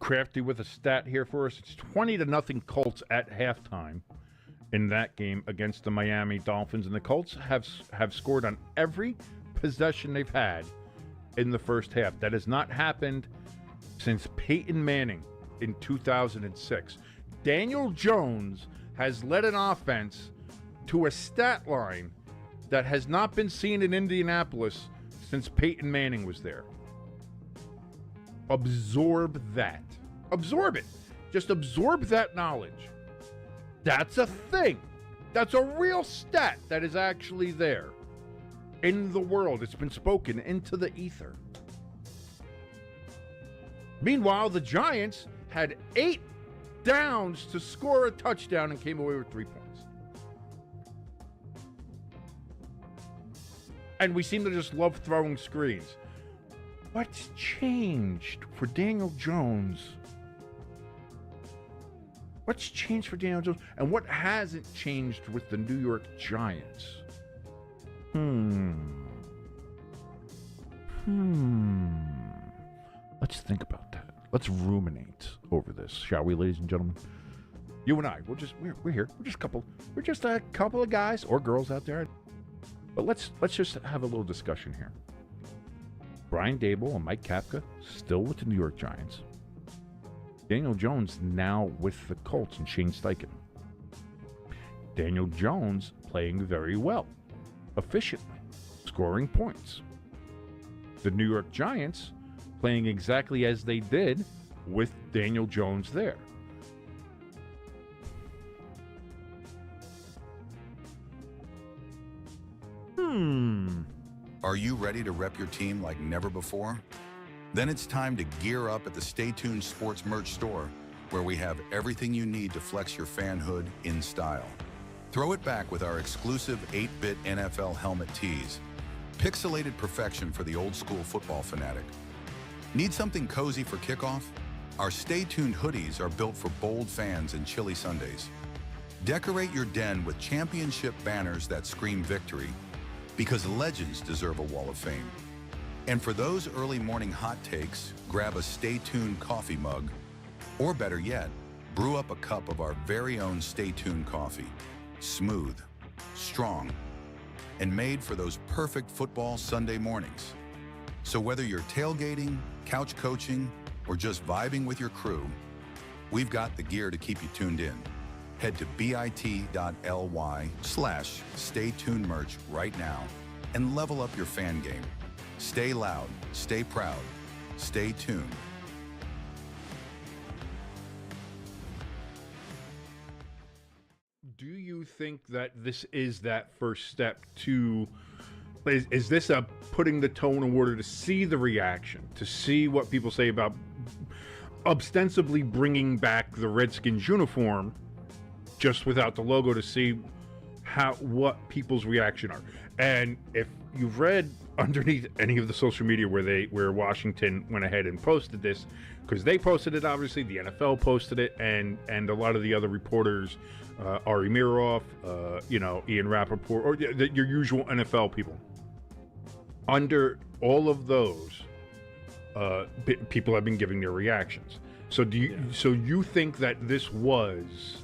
crafty with a stat here for us. It's 20-0 Colts at halftime in that game against the Miami Dolphins, and the Colts have scored on every possession they've had in the first half. That has not happened since Peyton Manning in 2006. Daniel Jones has led an offense to a stat line that has not been seen in Indianapolis since Peyton Manning was there. Absorb that. Absorb it. Just absorb that knowledge. That's a thing. That's a real stat that is actually there in the world. It's been spoken into the ether. Meanwhile, the Giants had 8 downs to score a touchdown and came away with 3 points. And we seem to just love throwing screens. What's changed for Daniel Jones? What's changed for Daniel Jones? And what hasn't changed with the New York Giants? Let's think about that. Let's ruminate over this, shall we, ladies and gentlemen? You and I, we're here. We're just a couple of guys or girls out there. But let's just have a little discussion here. Brian Daboll and Mike Kapka still with the New York Giants. Daniel Jones now with the Colts and Shane Steichen. Daniel Jones playing very well, efficiently, scoring points. The New York Giants playing exactly as they did with Daniel Jones there. Are you ready to rep your team like never before? Then it's time to gear up at the Stay Tuned Sports Merch store, where we have everything you need to flex your fanhood in style. Throw it back with our exclusive 8-bit NFL helmet tees. Pixelated perfection for the old school football fanatic. Need something cozy for kickoff? Our Stay Tuned hoodies are built for bold fans and chilly Sundays. Decorate your den with championship banners that scream victory, because legends deserve a wall of fame. And for those early morning hot takes, grab a Stay Tuned coffee mug, or better yet, brew up a cup of our very own Stay Tuned coffee. Smooth, strong, and made for those perfect football Sunday mornings. So whether you're tailgating, couch coaching, or just vibing with your crew, we've got the gear to keep you tuned in. Head to bit.ly/StayTunedMerch right now and level up your fan game. Stay loud, stay proud, stay tuned. Do you think that this is that first step to... Is this a putting the toe in the water to see the reaction, to see what people say about ostensibly bringing back the Redskins uniform just without the logo, to see what people's reaction are? And if you've read underneath any of the social media where Washington went ahead and posted this, because they posted it, obviously the NFL posted it, and a lot of the other reporters, Ari Miroff, Ian Rappaport, or your usual NFL people. Under all of those, people have been giving their reactions. So you think that this was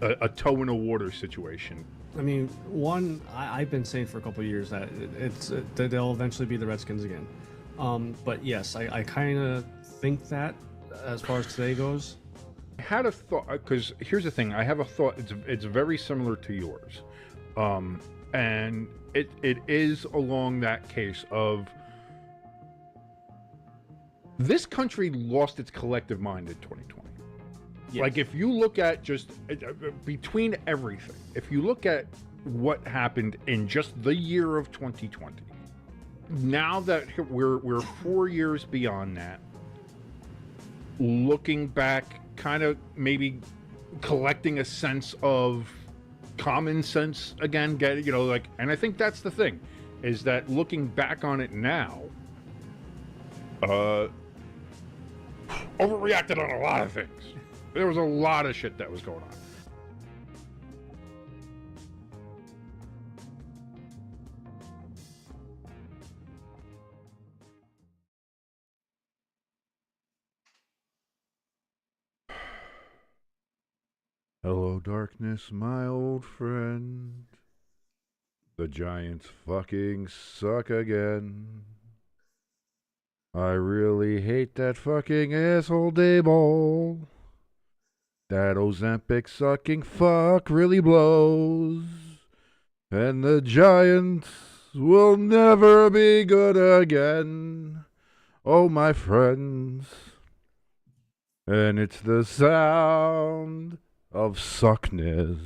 a toe in the water situation? I mean, I've been saying for a couple of years that that they'll eventually be the Redskins again. But yes, I kind of think that as far as today goes. I had a thought, because here's the thing. I have a thought. It's very similar to yours, and it is along that case of this country lost its collective mind in 2020. Yes. Like, if you look at just between everything, if you look at what happened in just the year of 2020, now that we're 4 years beyond that, looking back, kind of maybe collecting a sense of common sense again, and I think that's the thing, is that looking back on it now, overreacted on a lot of things. There was a lot of shit that was going on. Hello, darkness, my old friend. The Giants fucking suck again. I really hate that fucking asshole Dayball. That Ozempic sucking fuck really blows. And the Giants will never be good again. Oh, my friends. And it's the sound of suckness.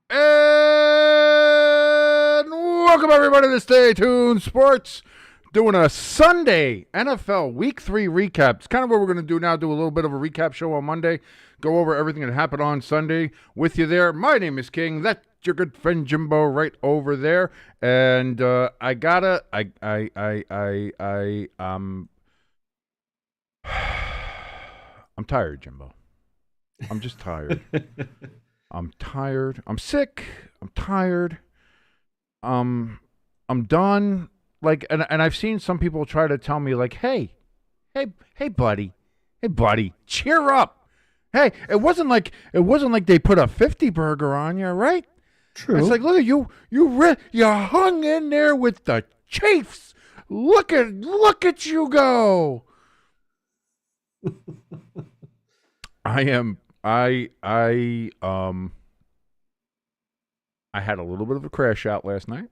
And welcome everybody to Stay Tuned Sports. Doing a Sunday NFL Week 3 recap. It's kind of what we're going to do now, do a little bit of a recap show on Monday, go over everything that happened on Sunday with you there. My name is King. That's your good friend Jimbo right over there. And I'm tired, Jimbo. I'm just tired. I'm tired. I'm sick. I'm tired. I'm done. Like, and I've seen some people try to tell me, like, hey, buddy, cheer up. Hey, it wasn't like they put a 50 burger on you, right? True. It's like, look at you, you hung in there with the Chiefs. Look at you go. I had a little bit of a crash out last night.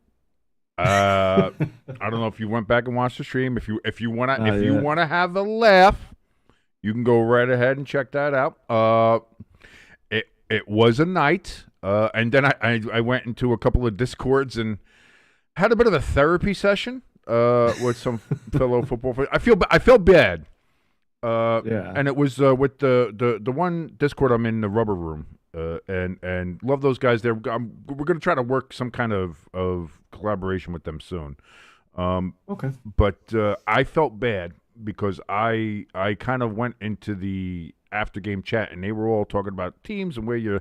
I don't know if you went back and watched the stream. If you wanna have a laugh, you can go right ahead and check that out. It was a night, and then I went into a couple of Discords and had a bit of a therapy session with some fellow football fans. I feel bad. And it was with the one Discord I'm in, the Rubber Room, and love those guys there. We're gonna try to work some kind of collaboration with them soon. Okay. But I felt bad because I kind of went into the after game chat and they were all talking about teams and where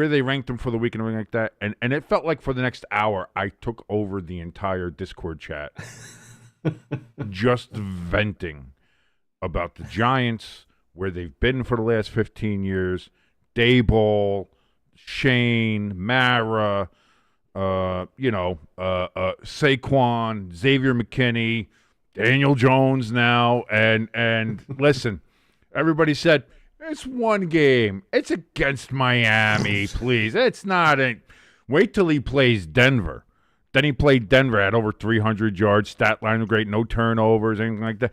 they ranked them for the week and everything like that, and it felt like for the next hour I took over the entire Discord chat, just venting about the Giants, where they've been for the last 15 years, Dayball, Shane, Mara, Saquon, Xavier McKinney, Daniel Jones now, and listen, everybody said, it's one game. It's against Miami, please. It's not wait till he plays Denver. Then he played Denver at over 300 yards, stat line great, no turnovers, anything like that.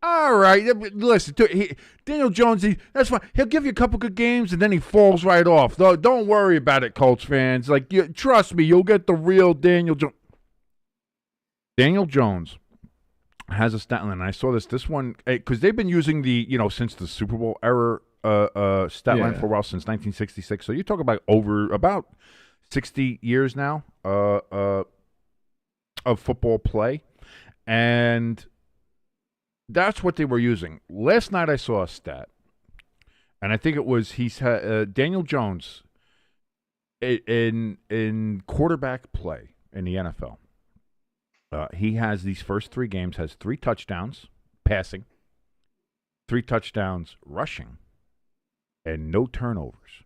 All right, listen, Daniel Jones, that's fine. He'll give you a couple good games, and then he falls right off. Don't worry about it, Colts fans. Like, trust me, you'll get the real Daniel Jones. Daniel Jones has a stat line. I saw this one, because they've been using since the Super Bowl era stat line for a while, since 1966. So you talk about about 60 years now of football play, and that's what they were using. Last night I saw a stat, and I think it was Daniel Jones in quarterback play in the NFL. He has these first 3 games, has 3 touchdowns passing, 3 touchdowns rushing, and no turnovers.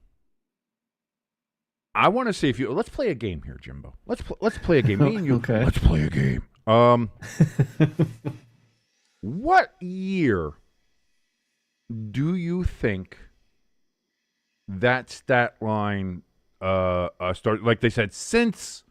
I want to see if let's play a game here, Jimbo. Let's play a game. Me and you. Okay. Let's play a game. What year do you think that stat line started? Like they said, since,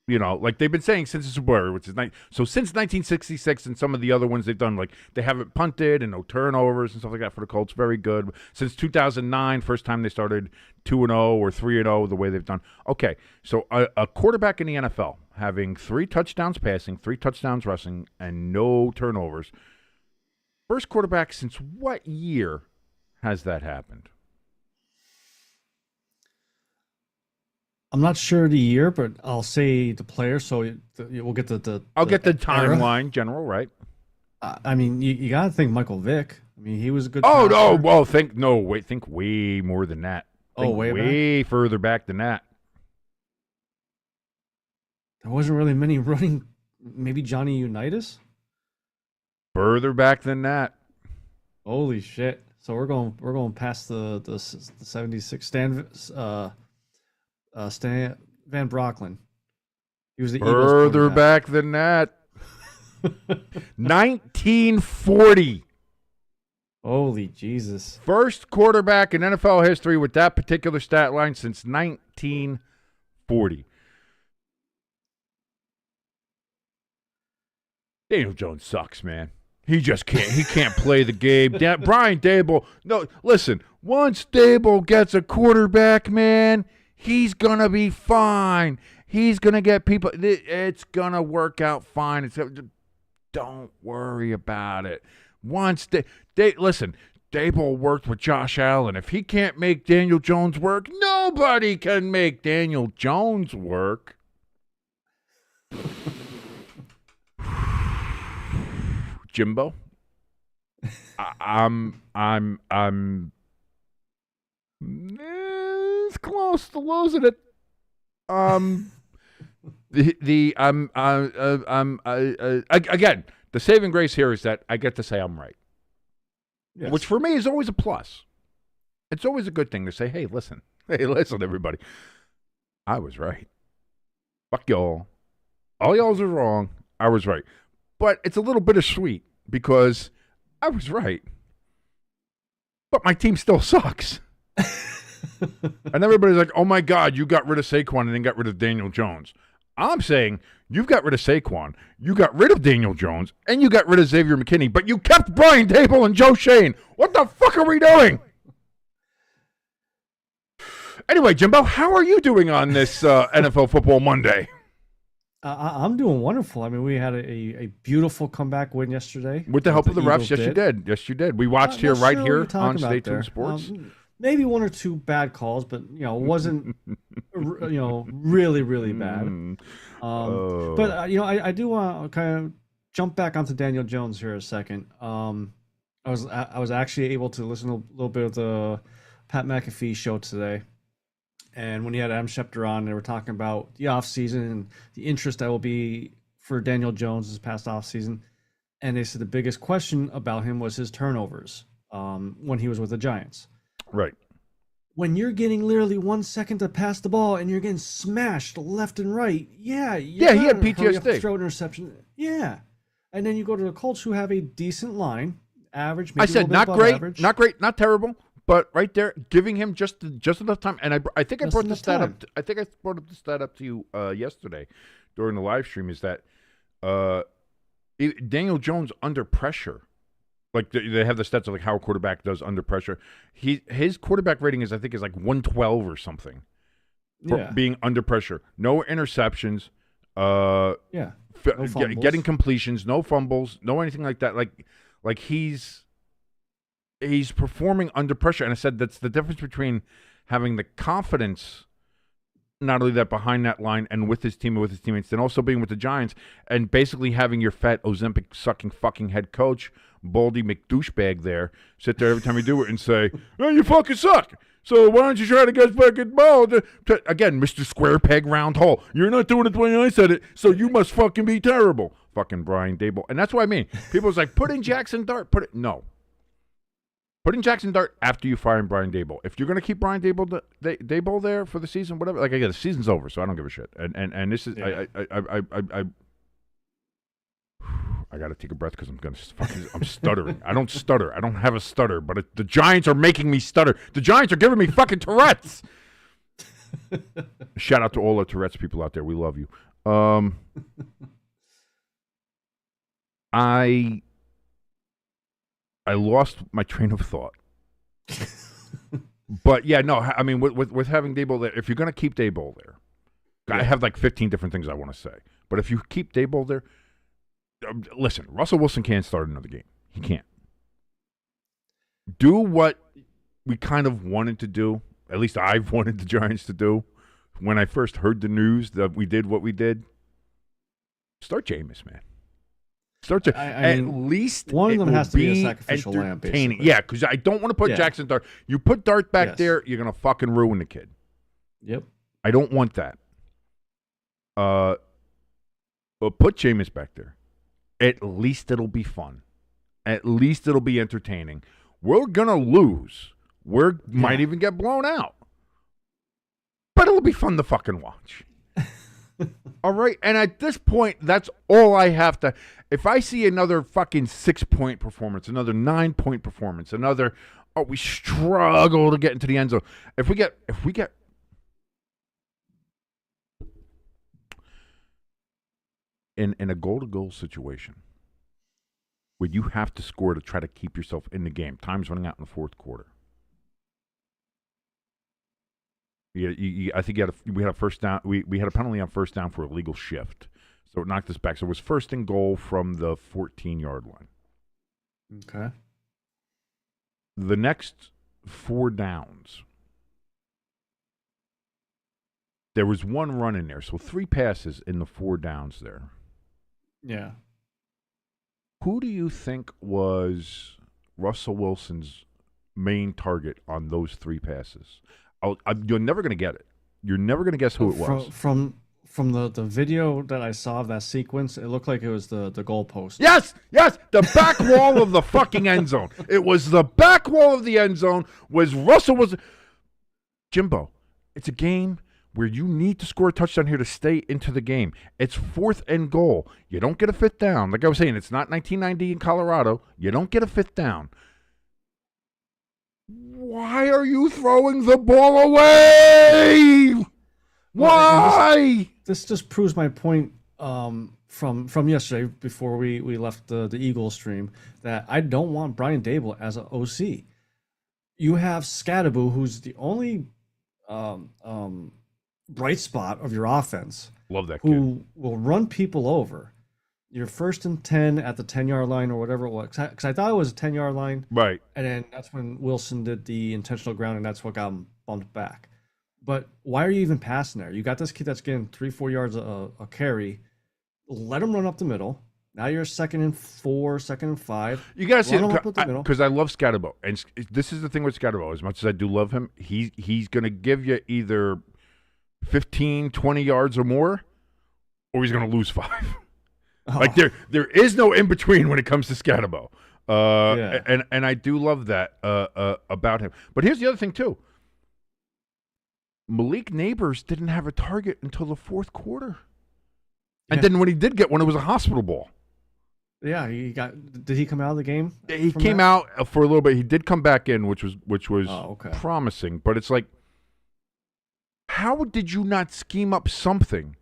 like they've been saying since the Super Bowl, which is so since 1966, and some of the other ones they've done, like they haven't punted and no turnovers and stuff like that for the Colts. Very good. Since 2009, first time they started 2-0 or 3-0, the way they've done. Okay, so a quarterback in the NFL having 3 touchdowns passing, 3 touchdowns rushing, and no turnovers. First quarterback since what year has that happened? I'm not sure the year, but I'll say the player. So we'll get the I'll get the era. timeline, general, right? I mean, you got to think Michael Vick. I mean, he was a good. Oh passer. no! Well, think way more than that. Think way further back than that. There wasn't really many running. Maybe Johnny Unitas. Further back than that. Holy shit! So we're going past the 76. Stan Van Brocklin. He was the Eagles Further back than that. 1940. Holy Jesus. First quarterback in NFL history with that particular stat line since 1940. Daniel Jones sucks, man. He just can't. He can't play the game. Brian Daboll. No, listen. Once Daboll gets a quarterback, man, he's gonna be fine. He's gonna get people. It's gonna work out fine. Don't worry about it. Once listen, Daboll worked with Josh Allen. If he can't make Daniel Jones work, nobody can make Daniel Jones work. Jimbo, I'm it's close to losing it. Again, the saving grace here is that I get to say I'm right, Yes. which for me is always a plus. It's always a good thing to say, hey, listen, everybody, I was right. Fuck y'all. All y'all's are wrong. I was right. But it's a little bittersweet because I was right. But my team still sucks. And everybody's like, oh, my God, you got rid of Saquon and then got rid of Daniel Jones. I'm saying you've got rid of Saquon, you got rid of Daniel Jones, and you got rid of Xavier McKinney, but you kept Brian Daboll and Joe Shane. What the fuck are we doing? Anyway, Jimbo, how are you doing on this NFL Football Monday? I'm doing wonderful. I mean, we had a beautiful comeback win yesterday. With the help of the refs, Eagles yes, you did. Yes, you did. We watched here, right here on Stay Tuned Sports. Maybe one or two bad calls, but it wasn't really, really bad. But I do want to kind of jump back onto Daniel Jones here a second. I was actually able to listen to a little bit of the Pat McAfee show today. And when he had Adam Schefter on, they were talking about the offseason and the interest that will be for Daniel Jones this past offseason. And they said the biggest question about him was his turnovers when he was with the Giants. Right. When you're getting literally 1 second to pass the ball and you're getting smashed left and right, he had PTSD. Throw an interception. Yeah. And then you go to the Colts, who have a decent line, average. Maybe I said not great, average. not great, not terrible. But right there, giving him just enough time, and I think I brought the stat up. I think I brought up the stat up to you yesterday during the live stream. Is that Daniel Jones under pressure? Like they have the stats of like how a quarterback does under pressure. His quarterback rating is 112 or something. For being under pressure, no interceptions. No getting completions, no fumbles, no anything like that. Like he's performing under pressure. And I said that's the difference between having the confidence, not only that behind that line and with his team and with his teammates, then also being with the Giants and basically having your fat Ozempic sucking fucking head coach, Baldy McDouchebag there, sit there every time you do it and say, oh, you fucking suck. So why don't you try to get fucking ball? Again, Mr. Square Peg Round Hole. You're not doing it the way I said it, so you must fucking be terrible. Fucking Brian Daboll. And that's what I mean. People's like, put in Jackson Dart. No. Put in Jackson Dart after you fire Brian Daboll. If you're going to keep Brian Daboll there for the season, whatever, like again, the season's over, so I don't give a shit. And this is I got to take a breath because I'm stuttering. I don't stutter. I don't have a stutter, but the Giants are making me stutter. The Giants are giving me fucking Tourette's. Shout out to all the Tourette's people out there. We love you. I lost my train of thought. But yeah, no, I mean, with having Daboll there, if you're going to keep Daboll there, I have like 15 different things I want to say. But if you keep Daboll there, listen, Russell Wilson can't start another game. He can't. Do what we kind of wanted to do. At least I've wanted the Giants to do. When I first heard the news that we did what we did, start Jameis, man. At least one of them has to be a sacrificial lamb, entertaining. basically. Yeah, because I don't want to put Jackson Dart. You put Dart back there, you're gonna fucking ruin the kid. Yep. I don't want that. But put Jameis back there. At least it'll be fun. At least it'll be entertaining. We're gonna lose. Might even get blown out. But it'll be fun to fucking watch. All right? And at this point, that's all I have to. If I see another fucking 6-point performance, another 9-point performance, another, we struggle to get into the end zone. If we get in a goal-to-goal situation where you have to score to try to keep yourself in the game, time's running out in the fourth quarter. I think we had a first down. We had a penalty on first down for a legal shift, so it knocked us back. So it was first and goal from the 14-yard line. Okay. The next 4 downs, there was 1 run in there, so 3 passes in the 4 downs there. Yeah. Who do you think was Russell Wilson's main target on those 3 passes? You're never going to get it. You're never going to guess who it was. From the video that I saw of that sequence, it looked like it was the goalpost. Yes, the back wall of the fucking end zone. It was the back wall of the end zone. Jimbo, it's a game where you need to score a touchdown here to stay into the game. It's 4th and goal. You don't get a 5th down. Like I was saying, it's not 1990 in Colorado. You don't get a 5th down. Why are you throwing the ball away? Why? This just proves my point from yesterday before we left the Eagles stream that I don't want Brian Dable as an OC. You have Scadaboo, who's the only bright spot of your offense. Love that who kid. Will run people over. You're 1st and 10 at the 10-yard line or whatever it was. Because I thought it was a 10-yard line. Right. And then that's when Wilson did the intentional ground, and that's what got him bumped back. But why are you even passing there? You got this kid that's getting 3-4 yards a carry. Let him run up the middle. Now you're 2nd and 4, 2nd and 5. You got to see it because I love Scatterbo. And this is the thing with Scatterbo. As much as I do love him, he's going to give you either 15, 20 yards or more, or he's going to lose 5. Like there is no in between when it comes to Scatterbo, and I do love that about him. But here's the other thing too: Malik Neighbors didn't have a target until the 4th quarter, and then when he did get one, it was a hospital ball. Yeah, Did he come out of the game? He came out for a little bit. He did come back in, which was promising. But it's like, how did you not scheme up something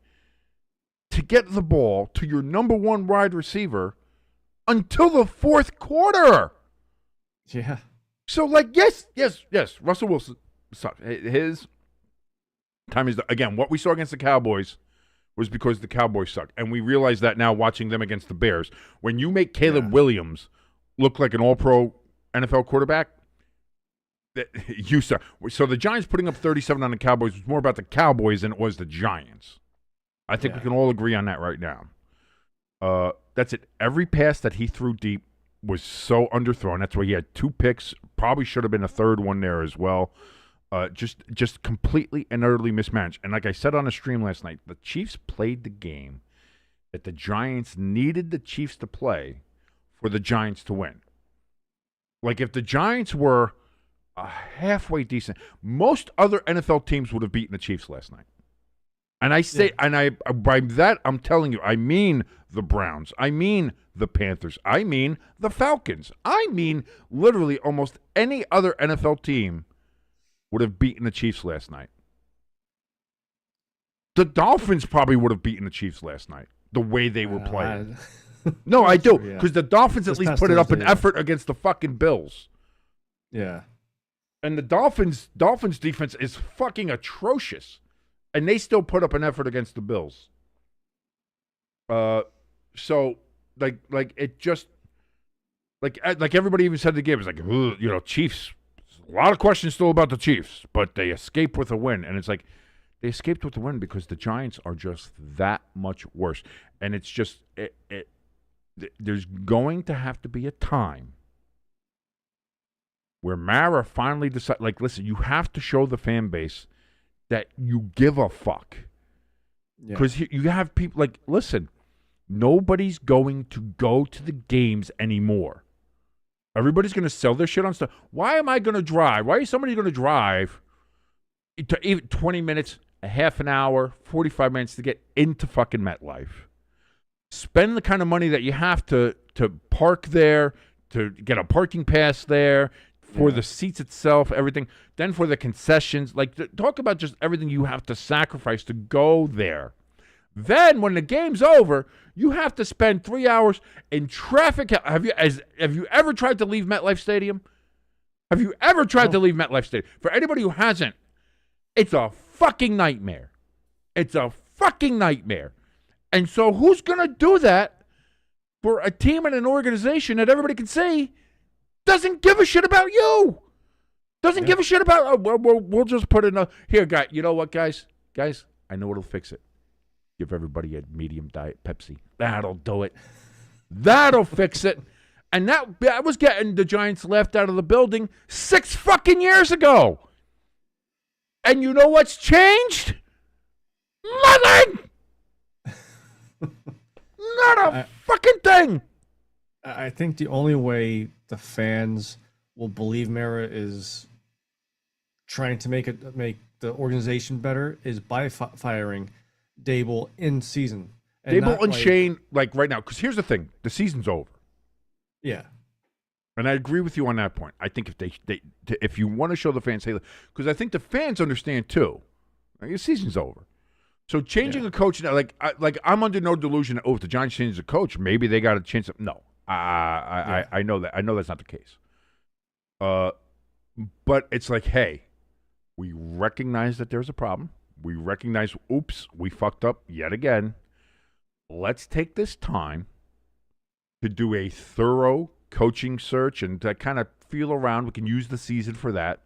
to get the ball to your number 1 wide receiver until the 4th quarter? Yeah. So, yes. Russell Wilson sucked. His time is again. What we saw against the Cowboys was because the Cowboys sucked, and we realize that now watching them against the Bears. When you make Caleb Williams look like an All-Pro NFL quarterback, you suck. So the Giants putting up 37 on the Cowboys was more about the Cowboys than it was the Giants. I think we can all agree on that right now. That's it. Every pass that he threw deep was so underthrown. That's why he had 2 picks. Probably should have been a 3rd one there as well. Just completely and utterly mismanaged. And like I said on the stream last night, the Chiefs played the game that the Giants needed the Chiefs to play for the Giants to win. Like if the Giants were halfway decent, most other NFL teams would have beaten the Chiefs last night. And I say, by that, I'm telling you, I mean the Browns. I mean the Panthers. I mean the Falcons. I mean literally almost any other NFL team would have beaten the Chiefs last night. The Dolphins probably would have beaten the Chiefs last night, the way they were playing. No, I do, because the Dolphins at least put it up an effort against the fucking Bills. Yeah. And the Dolphins defense is fucking atrocious. And they still put up an effort against the Bills. So it just Like everybody even said the game was like, Chiefs. A lot of questions still about the Chiefs, but they escaped with a win, and it's like they escaped with a win because the Giants are just that much worse, and it's just there's going to have to be a time where Mara finally decides, like, listen, you have to show the fan base that you give a fuck. Because you have people, like, listen, nobody's going to go to the games anymore. Everybody's going to sell their shit on stuff. Why am I going to drive? Why is somebody going to drive to even 20 minutes, a half an hour, 45 minutes to get into fucking MetLife? Spend the kind of money that you have to park there, to get a parking pass there, for the seats itself, everything. Then for the concessions. Like, talk about just everything you have to sacrifice to go there. Then when the game's over, you have to spend 3 hours in traffic. Have you ever tried to leave MetLife Stadium? Have you ever tried to leave MetLife Stadium? For anybody who hasn't, it's a fucking nightmare. It's a fucking nightmare. And so who's going to do that for a team and an organization that everybody can see doesn't give a shit about you? Doesn't give a shit about, we'll just put in here, guy. You know what, guys? Guys, I know what'll fix it. Give everybody a medium diet Pepsi. That'll do it. That'll fix it. And that was getting the Giants left out of the building 6 fucking years ago. And you know what's changed? Nothing! Not a fucking thing! I think the only way the fans will believe Mara is trying to make the organization better is by firing Dable in season. Dable and Shane, like right now, because here's the thing: the season's over. Yeah, and I agree with you on that point. I think if you want to show the fans, because I think the fans understand too, like, the season's over. So changing a coach now, like I'm under no delusion that if the Giants change the coach, maybe they got a chance. No, I know that. I know that's not the case. But it's like, hey, we recognize that there's a problem. We recognize, oops, we fucked up yet again. Let's take this time to do a thorough coaching search and to kind of feel around. We can use the season for that.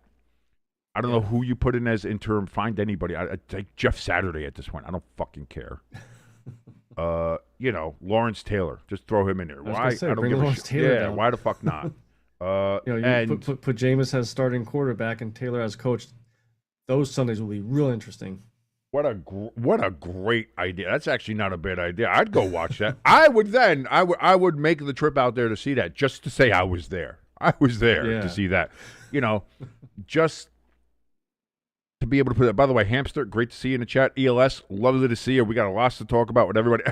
I don't know who you put in as interim. Find anybody. I take Jeff Saturday at this point. I don't fucking care. Lawrence Taylor. Just throw him in there. Why? I don't give a shit. Yeah, why the fuck not? Put Jameis as starting quarterback and Taylor as coach. Those Sundays will be real interesting. What a great idea. That's actually not a bad idea. I'd go watch that. I would make the trip out there to see that, just to say I was there. I was there to see that. Just to be able to put that. By the way, Hamster, great to see you in the chat. ELS, lovely to see you. We got a lot to talk about with everybody.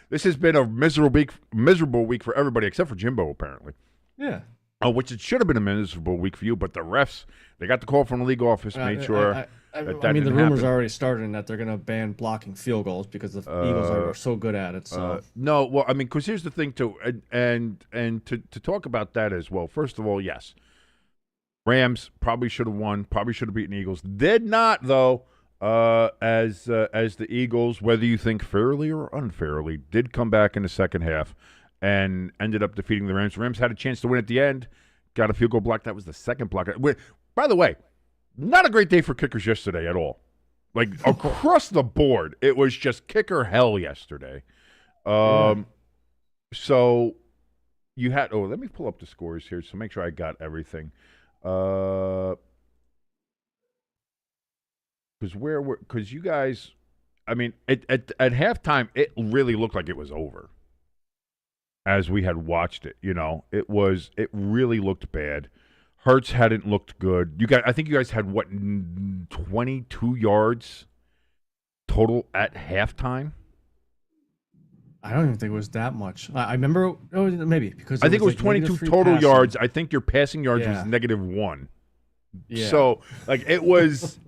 This has been a miserable week for everybody except for Jimbo, apparently. Yeah. Oh, which it should have been a miserable week for you, but the refs, they got the call from the league office, made sure the rumors already started that they're going to ban blocking field goals because the Eagles are so good at it. So no, well, I mean, because here's the thing too, and to talk about that as well. First of all, yes, Rams probably should have won, probably should have beaten the Eagles. Did not though, as the Eagles, whether you think fairly or unfairly, did come back in the second half and ended up defeating the Rams. The Rams had a chance to win at the end, got a field goal block. That was the second block. By the way, not a great day for kickers yesterday at all. Like, across the board, it was just kicker hell yesterday. So you had – let me pull up the scores here so make sure I got everything. Because you guys – I mean, at halftime, it really looked like it was over. As we had watched it, it really looked bad. Hurts hadn't looked good. I think you guys had 22 yards total at halftime. I don't even think it was that much. I remember maybe because I think it was 22 total yards. I think your passing yards was -1. Yeah. So it was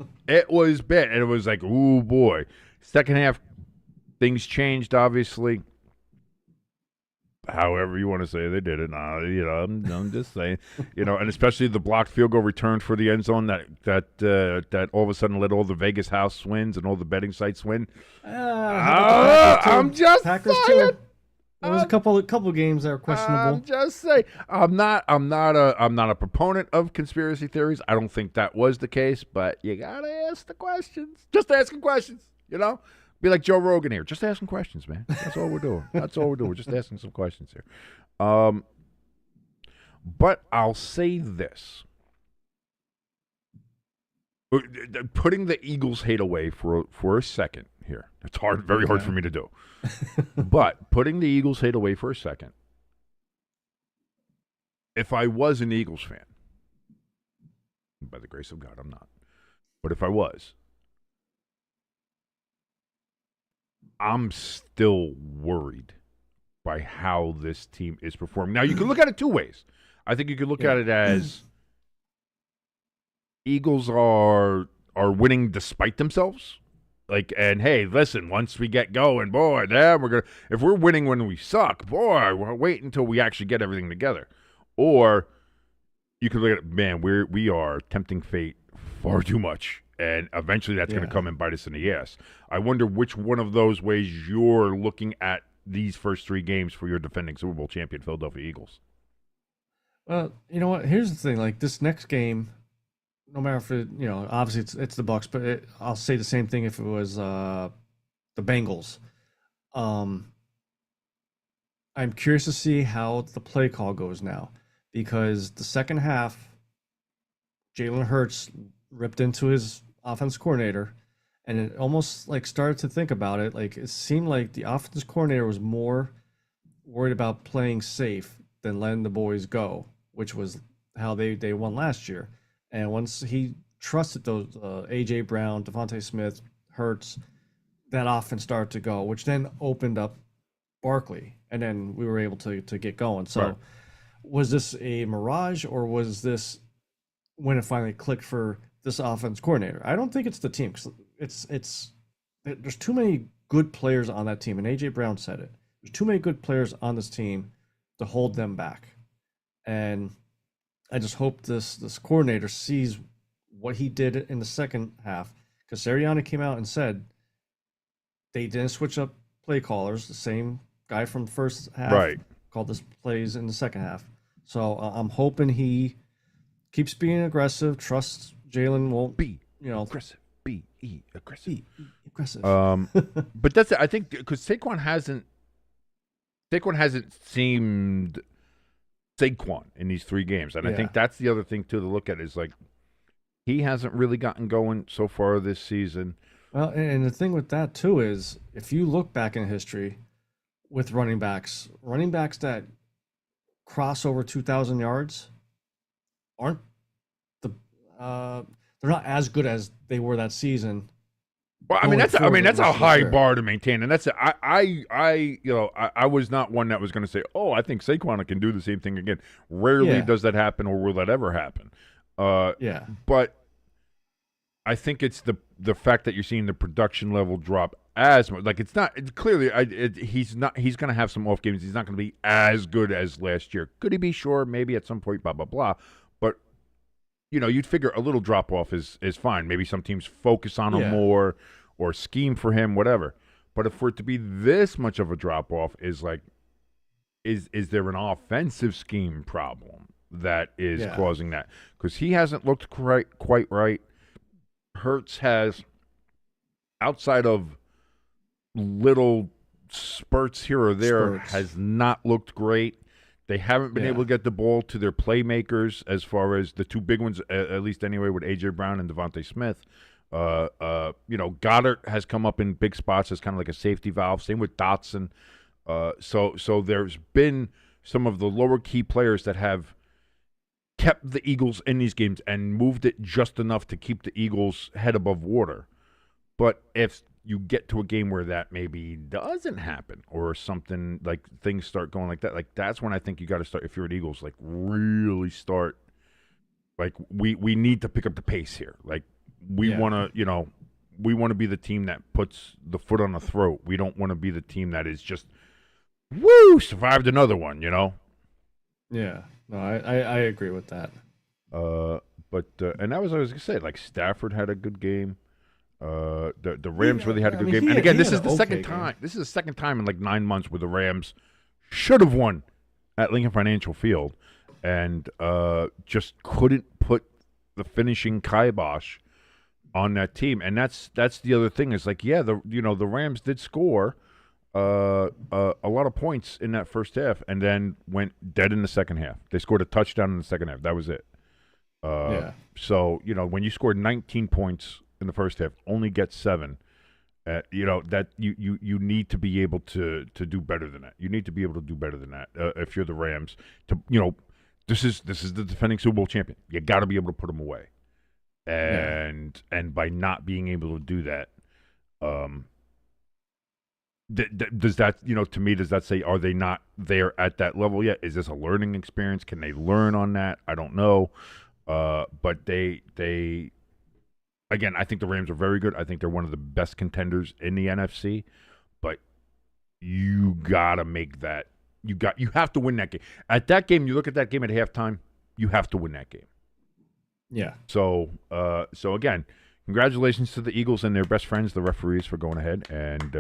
bad, and it was like, ooh boy. Second half, things changed obviously. However you want to say they did it. I'm just saying, and especially the blocked field goal return for the end zone that all of a sudden let all the Vegas house wins and all the betting sites win. I'm just Packers saying. too. There was a couple games that were questionable. I'm just saying. I'm not a proponent of conspiracy theories. I don't think that was the case, but you gotta ask the questions. Just asking questions, Be like Joe Rogan here. Just asking questions, man. That's all we're doing. We're just asking some questions here. But I'll say this. Putting the Eagles hate away for a second here. It's very hard for me to do. But putting the Eagles hate away for a second. If I was an Eagles fan, by the grace of God, I'm not. But if I was, I'm still worried by how this team is performing. Now, you can look at it two ways. I think you could look at it as Eagles are winning despite themselves. And hey, listen, once we get going, boy, if we're winning when we suck, boy, we'll wait until we actually get everything together. Or you could look at it, man, we are tempting fate far too much. And eventually that's going to come and bite us in the ass. I wonder which one of those ways you're looking at these first three games for your defending Super Bowl champion Philadelphia Eagles. Well, you know what? Here's the thing. Like, this next game, no matter if it, obviously it's the Bucs, but I'll say the same thing if it was the Bengals. I'm curious to see how the play call goes now, because the second half, Jalen Hurts ripped into his offense coordinator, and it almost started to think about it. Like, it seemed like the offense coordinator was more worried about playing safe than letting the boys go, which was how they won last year. And once he trusted those A.J. Brown, Devontae Smith, Hurts, that offense started to go, which then opened up Barkley, and then we were able to get going. So was this a mirage, or was this when it finally clicked for this offense coordinator? I don't think it's the team. There's too many good players on that team, and A.J. Brown said it. There's too many good players on this team to hold them back. And I just hope this coordinator sees what he did in the second half, because Sirianni came out and said they didn't switch up play callers. The same guy from the first half called this plays in the second half. So I'm hoping he keeps being aggressive. Trusts Jalen won't be aggressive. Aggressive. Aggressive. But that's it. I think because Saquon hasn't seemed Saquon in these three games, and I think that's the other thing too to look at is he hasn't really gotten going so far this season. Well, and the thing with that too is if you look back in history with running backs that cross over 2,000 yards aren't they're not as good as they were that season. Well, that's a high bar to maintain, and that's I was not one that was going to say, oh, I think Saquon can do the same thing again. Rarely does that happen, or will that ever happen? But I think it's the fact that you're seeing the production level drop as much. It's not. It's clearly, he's not. He's going to have some off games. He's not going to be as good as last year. Could he be? Sure, maybe at some point. Blah blah blah. But you'd figure a little drop off is fine. Maybe some teams focus on him more or scheme for him, whatever. But for it to be this much of a drop off is is there an offensive scheme problem that is causing that? Because he hasn't looked quite right. Hurts has, outside of little spurts here or there, has not looked great. They haven't been able to get the ball to their playmakers as far as the two big ones, at least anyway, with A.J. Brown and Devontae Smith. Goddard has come up in big spots as kind of like a safety valve. Same with Dotson. So there's been some of the lower key players that have kept the Eagles in these games and moved it just enough to keep the Eagles head above water. But if you get to a game where that maybe doesn't happen or something, things start going like that, that's when I think you got to start, if you're at Eagles, really start, we need to pick up the pace here. We want to be the team that puts the foot on the throat. We don't want to be the team that is just, survived another one, Yeah. No, I agree with that. But and that was what I was going to say. Stafford had a good game. The Rams really had a good game. And again, this is the second time. This is the second time in 9 months where the Rams should have won at Lincoln Financial Field, and just couldn't put the finishing kibosh on that team. And that's the other thing. Is like, yeah, the Rams did score a lot of points in that first half, and then went dead in the second half. They scored a touchdown in the second half. That was it. So when you scored 19 points in the first half, only get 7. That you need to be able to do better than that. You need to be able to do better than that if you're the Rams. This is the defending Super Bowl champion. You got to be able to put them away, and by not being able to do that, does that to me, does that say, are they not there at that level yet? Is this a learning experience? Can they learn on that? I don't know, but they. Again, I think the Rams are very good. I think they're one of the best contenders in the NFC. But you gotta make that. You have to win that game. At that game, you look at that game at halftime. You have to win that game. Yeah. So again, congratulations to the Eagles and their best friends, the referees, for going ahead and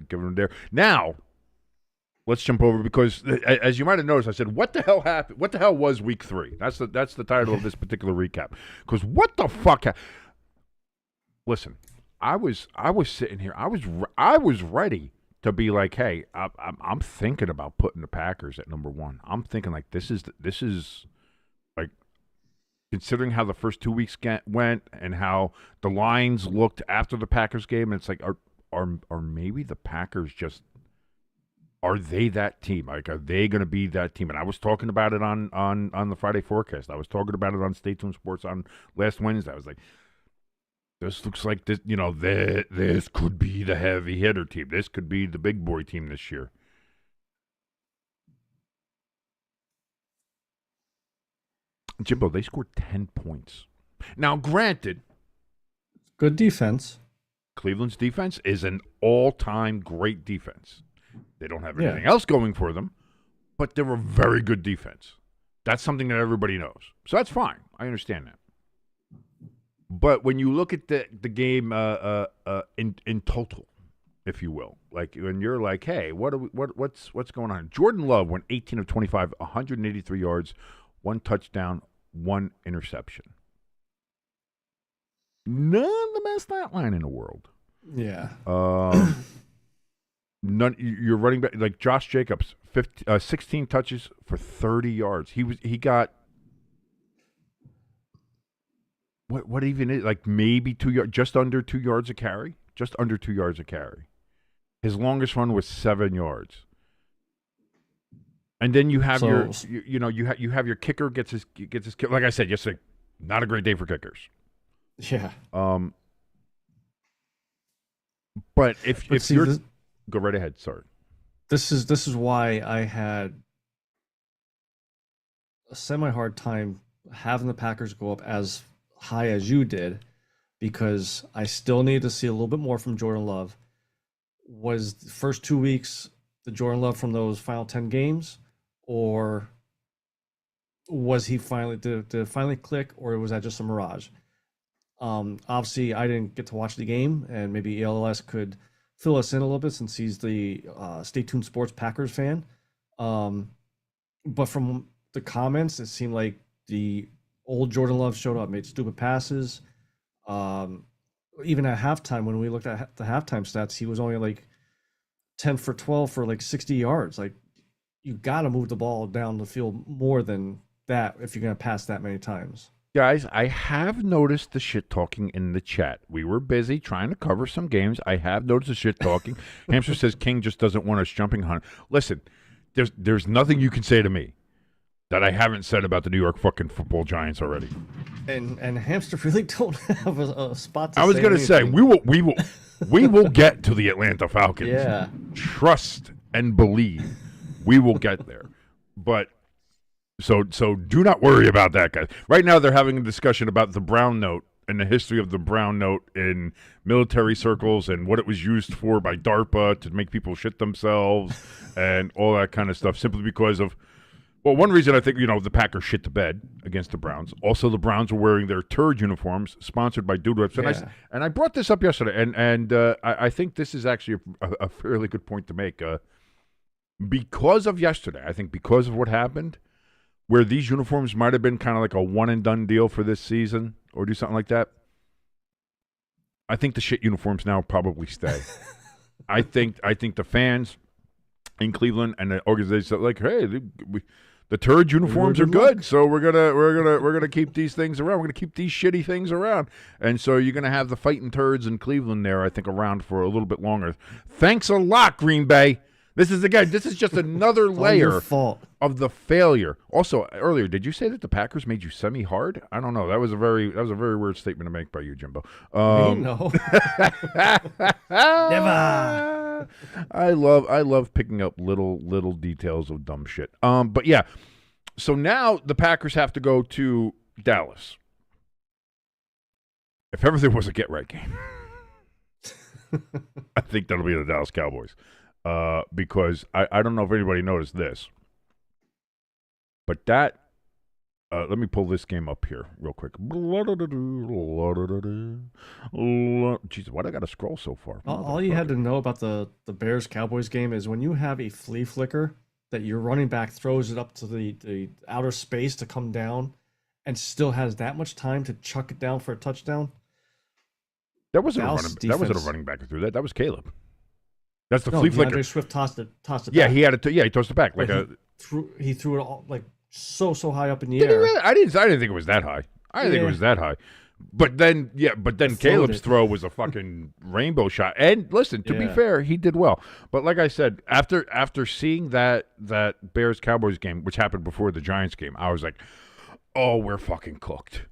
giving them there. Now, let's jump over, because as you might have noticed, I said, "What the hell happened? What the hell was Week 3?" That's the title of this particular recap. Because what the fuck? Listen, I was sitting here. I was ready to be like, hey, I'm thinking about putting the Packers at number 1. I'm thinking like this is like, considering how the first 2 weeks went and how the lines looked after the Packers game, and it's like, are maybe the Packers just, are they that team? Like, are they going to be that team? And I was talking about it on the Friday forecast. I was talking about it on Stay Tuned Sports on last Wednesday. I was like, this looks like this, this could be the heavy hitter team. This could be the big boy team this year. Jimbo, they scored 10 points. Now, granted, good defense. Cleveland's defense is an all-time great defense. They don't have anything else going for them, but they're a very good defense. That's something that everybody knows. So that's fine. I understand that. But when you look at the game in total, if you will, like when you're like, hey, what's going on? Jordan Love went 18 of 25, 183 yards, 1 touchdown, 1 interception. None of the best stat line in the world. Yeah. You're running back like Josh Jacobs, 16 touches for 30 yards. He got. What even is, like, maybe 2 yards, just under 2 yards a carry? Just under 2 yards a carry. His longest run was 7 yards. And then you have you have your kicker gets his kick. Like I said yesterday, not a great day for kickers. Yeah. But if you're go right ahead, sorry. This is why I had a semi-hard time having the Packers go up as high as you did, because I still need to see a little bit more from Jordan Love. Was the first 2 weeks the Jordan Love from those final 10 games, or was he finally did it finally click, or was that just a mirage? Obviously I didn't get to watch the game, and maybe ELS could fill us in a little bit since he's the Stay Tuned Sports Packers fan. But from the comments, it seemed like the old Jordan Love showed up, made stupid passes. Even at halftime, when we looked at the halftime stats, he was only like 10 for 12 for like 60 yards. Like, you got to move the ball down the field more than that if you're going to pass that many times. Guys, I have noticed the shit talking in the chat. We were busy trying to cover some games. I have noticed the shit talking. Hamster says King just doesn't want us jumping hunt. Listen, there's nothing you can say to me that I haven't said about the New York fucking football Giants already. And Hamster really don't have a spot to say. I was going to say we will get to the Atlanta Falcons. Yeah. Trust and believe we will get there. But so do not worry about that, guys. Right now they're having a discussion about the brown note and the history of the brown note in military circles and what it was used for by DARPA to make people shit themselves and all that kind of stuff, simply because of, well, one reason I think, the Packers shit the bed against the Browns. Also, the Browns were wearing their turd uniforms sponsored by Dude Whips. And I brought this up yesterday, and I think this is actually a fairly good point to make. because of yesterday, I think because of what happened, where these uniforms might have been kind of like a one-and-done deal for this season or do something like that, I think the shit uniforms now probably stay. I think the fans in Cleveland and the organization are like, hey, the turd uniforms are good, so we're gonna keep these things around. We're gonna keep these shitty things around, and so you're gonna have the fighting turds in Cleveland there, I think, around for a little bit longer. Thanks a lot, Green Bay. This is just another layer of the failure. Also, earlier, did you say that the Packers made you semi-hard? I don't know. That was a very weird statement to make by you, Jimbo. No. Never. I love picking up little details of dumb shit. But yeah. So now the Packers have to go to Dallas. If ever there was a get-right game, I think that'll be the Dallas Cowboys. Because I don't know if anybody noticed this, but that let me pull this game up here real quick. Jesus, why do I got to scroll so far? All you had to know about the Bears-Cowboys game is when you have a flea flicker that your running back throws it up to the outer space to come down and still has that much time to chuck it down for a touchdown. That wasn't a running back who threw that. That was Caleb. That's the flea flicker. Swift tossed it Yeah, back. he tossed it back like he threw it all like so high up in the air. air. Really? I didn't think it was that high. I didn't think it was that high. But then Caleb's throw was a fucking rainbow shot. And listen, to be fair, he did well. But like I said, after seeing that Bears Cowboys game, which happened before the Giants game, I was like, oh, we're fucking cooked.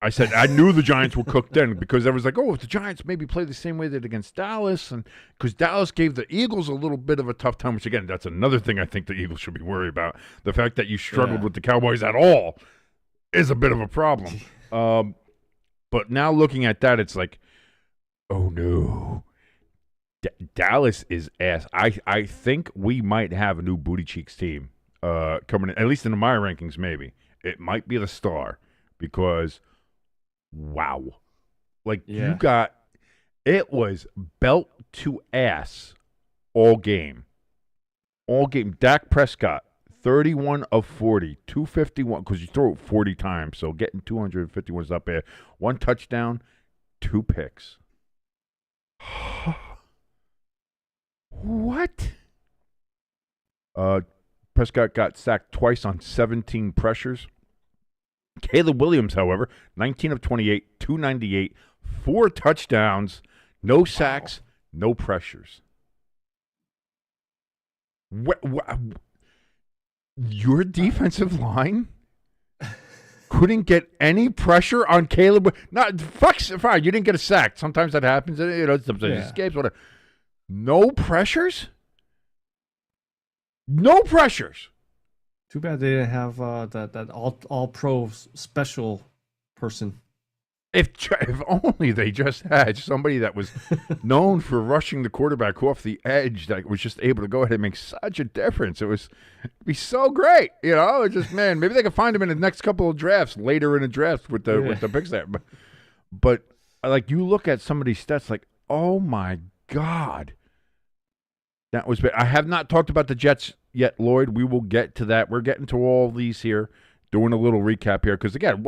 I said I knew the Giants were cooked then because I was like, oh, if the Giants maybe play the same way they did against Dallas, and because Dallas gave the Eagles a little bit of a tough time, which again, that's another thing I think the Eagles should be worried about. The fact that you struggled with the Cowboys at all is a bit of a problem. But now looking at that, it's like, oh no, Dallas is ass. I think we might have a new Booty Cheeks team coming in, at least in my rankings. Maybe it might be the Star because. Wow. You got it was belt to ass all game. Dak Prescott, 31 of 40, 251, because you throw it 40 times, so getting 251 is up there. 1 touchdown, 2 picks. What? Prescott got sacked twice on 17 pressures. Caleb Williams, however, 19 of 28, 298, 4 touchdowns, no sacks, no pressures. Your defensive line couldn't get any pressure on Caleb. Fine, you didn't get a sack. Sometimes that happens. Sometimes it escapes. Whatever. No pressures? No pressures. Too bad they didn't have that all pro special person. If only they just had somebody that was known for rushing the quarterback off the edge that was just able to go ahead and make such a difference. It'd be so great, It's just maybe they could find him in the next couple of drafts later in the draft with the picks there. But like you look at some of these stats, like oh my god, that was bad. I have not talked about the Jets yet, Lloyd. We will get to that. We're getting to all these here, doing a little recap here because again,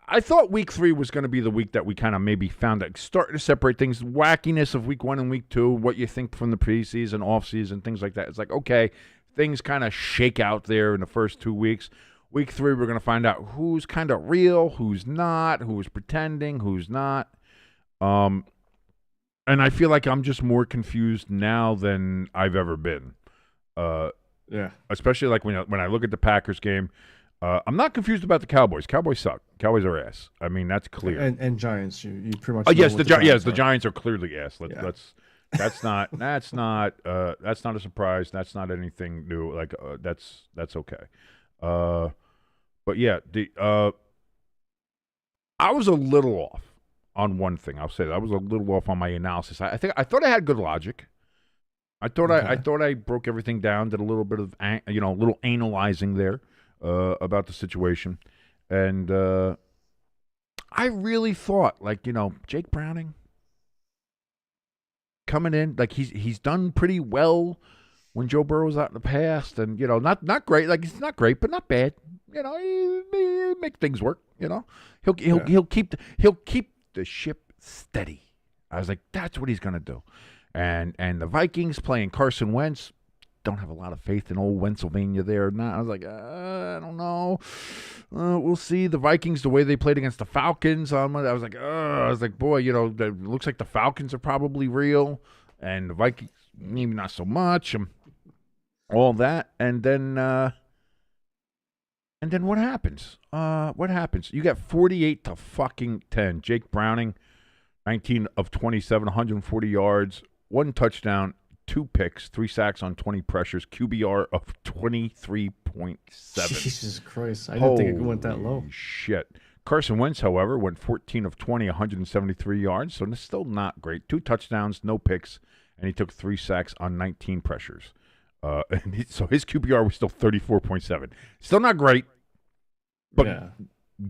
I thought week 3 was going to be the week that we kind of maybe found that starting to separate things, wackiness of week 1 and week 2, what you think from the preseason, offseason, things like that. It's like, okay, things kind of shake out there in the first 2 weeks. Week 3, we're going to find out who's kind of real, who's not, who's pretending, who's not. And I feel like I'm just more confused now than I've ever been. Especially like when I look at the Packers game. I'm not confused about the Cowboys. Cowboys suck. Cowboys are ass. I mean, that's clear. And Giants, you pretty much. Yes, the Giants are clearly ass. That's not a surprise. That's not anything new. Like that's okay. But yeah, I was a little off on one thing. I'll say that I was a little off on my analysis. I thought I had good logic. I thought I broke everything down. Did a little bit of a little analyzing there. About the situation, and I really thought, Jake Browning, coming in. Like he's done pretty well when Joe Burrow was out in the past, and not great. Like it's not great, but not bad. He make things work. He'll keep the ship steady. I was like, that's what he's gonna do. And the Vikings playing Carson Wentz. Don't have a lot of faith in old Pennsylvania there. I was like, I don't know. We'll see. The Vikings, the way they played against the Falcons on Monday, I was like, boy, it looks like the Falcons are probably real, and the Vikings maybe not so much. All that, and then what happens? What happens? You got 48-10. Jake Browning, 19 of 27, 140 yards, 1 touchdown. 2 picks, 3 sacks on 20 pressures, QBR of 23.7. Jesus Christ. I didn't think it went that low. Shit. Carson Wentz, however, went 14 of 20, 173 yards, so it's still not great. 2 touchdowns, no picks, and he took 3 sacks on 19 pressures. So his QBR was still 34.7. Still not great, but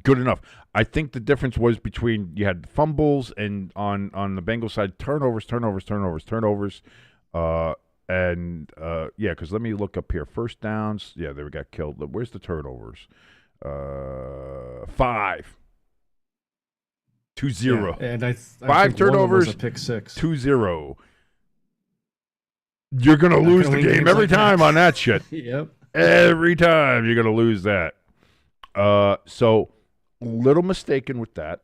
good enough. I think the difference was between you had fumbles and on the Bengals side, turnovers. Because let me look up here. First downs, they got killed. Where's the turnovers? 5. 2-0. Yeah, and I 5 turnovers. Was a pick 6. 2-0. You're gonna lose the game every time on that shit. Yep. Every time you're gonna lose that. So little mistaken with that.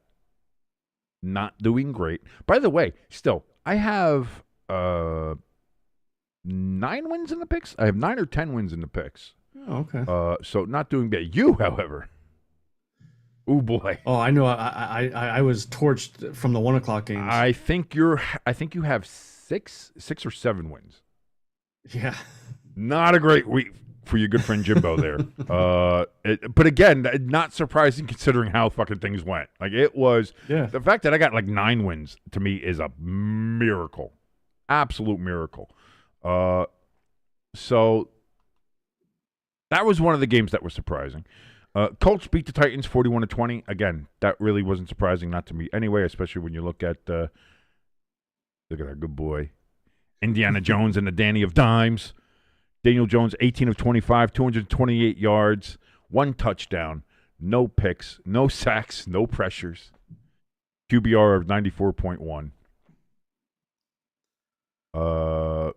Not doing great. By the way, still, I have 9 wins in the picks. I have 9 or 10 wins in the picks. Oh, okay. So not doing bad. You, however, oh boy. Oh, I know. I was torched from the 1 o'clock games. I think you have 6 or 7 wins. Yeah. Not a great week for your good friend Jimbo there. But again, not surprising considering how fucking things went. Like it was. Yeah. The fact that I got like 9 wins to me is a miracle, absolute miracle. So that was one of the games that was surprising. Colts beat the Titans 41-20. Again, that really wasn't surprising, not to me anyway, especially when you look at our good boy, Indiana Jones and the Danny of Dimes. Daniel Jones, 18 of 25, 228 yards, 1 touchdown, no picks, no sacks, no pressures. QBR of 94.1. So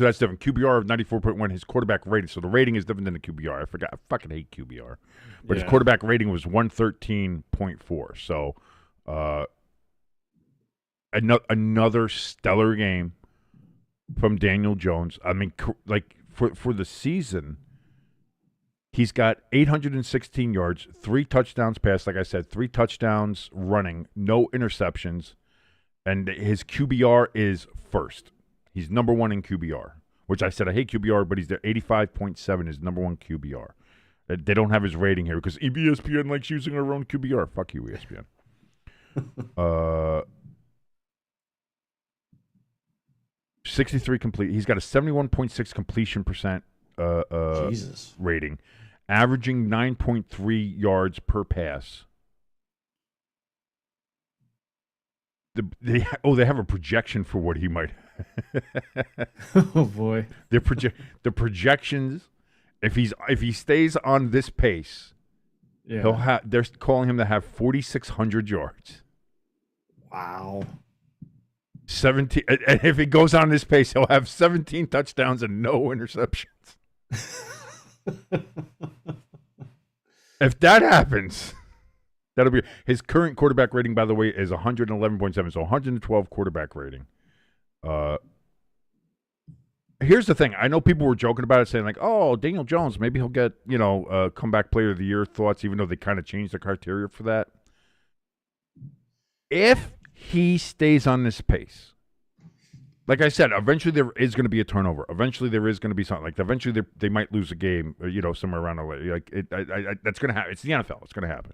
that's different. QBR of 94.1, his quarterback rating. So the rating is different than the QBR. I forgot. I fucking hate QBR. But his quarterback rating was 113.4. So another stellar game from Daniel Jones. I mean, like for the season, he's got 816 yards, 3 touchdowns passed. Like I said, 3 touchdowns running, no interceptions. And his QBR is first. He's number 1 in QBR, which I said I hate QBR, but he's there. 85.7 is number 1 QBR. They don't have his rating here because ESPN likes using their own QBR. Fuck you, ESPN. 63 complete. He's got a 71.6 completion percent Jesus. Rating, averaging 9.3 yards per pass. They have a projection for what he might. Oh boy, the projections. If he stays on this pace, he'll have. They're calling him to have 4,600 yards. Wow. 17. And if he goes on this pace, he'll have 17 touchdowns and no interceptions. If that happens. That'll be his current quarterback rating, by the way, is 111.7, so 112 quarterback rating. Here's the thing. I know people were joking about it, saying like, oh, Daniel Jones, maybe he'll get, comeback player of the year thoughts, even though they kind of changed the criteria for that. If he stays on this pace, like I said, eventually there is going to be a turnover. Eventually there is going to be something. Like eventually they might lose a game, somewhere around the way. Like that's going to happen. It's the NFL. It's going to happen.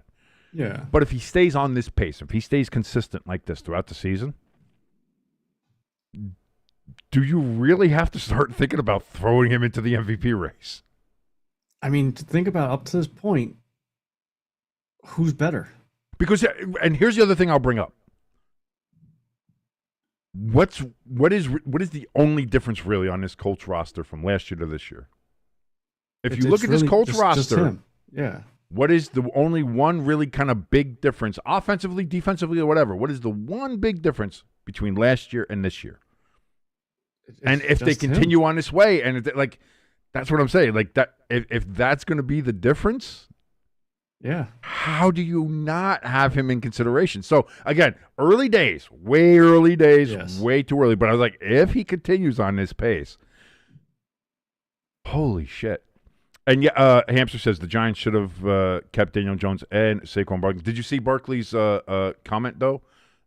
Yeah. But if he stays on this pace, if he stays consistent like this throughout the season, do you really have to start thinking about throwing him into the MVP race? I mean, to think about up to this point, who's better? Because, and here's the other thing I'll bring up. what is the only difference really on this Colts roster from last year to this year? If you look at this Colts roster, yeah. What is the only one really kind of big difference, offensively, defensively, or whatever? What is the one big difference between last year and this year? And if they continue on this way, and that's what I'm saying. Like that, if that's going to be the difference, yeah. How do you not have him in consideration? So again, early days, way early days, Yes. way too early. But I was like, if he continues on this pace, holy shit. And yeah, Hamster says the Giants should have kept Daniel Jones and Saquon Barkley. Did you see Barkley's comment though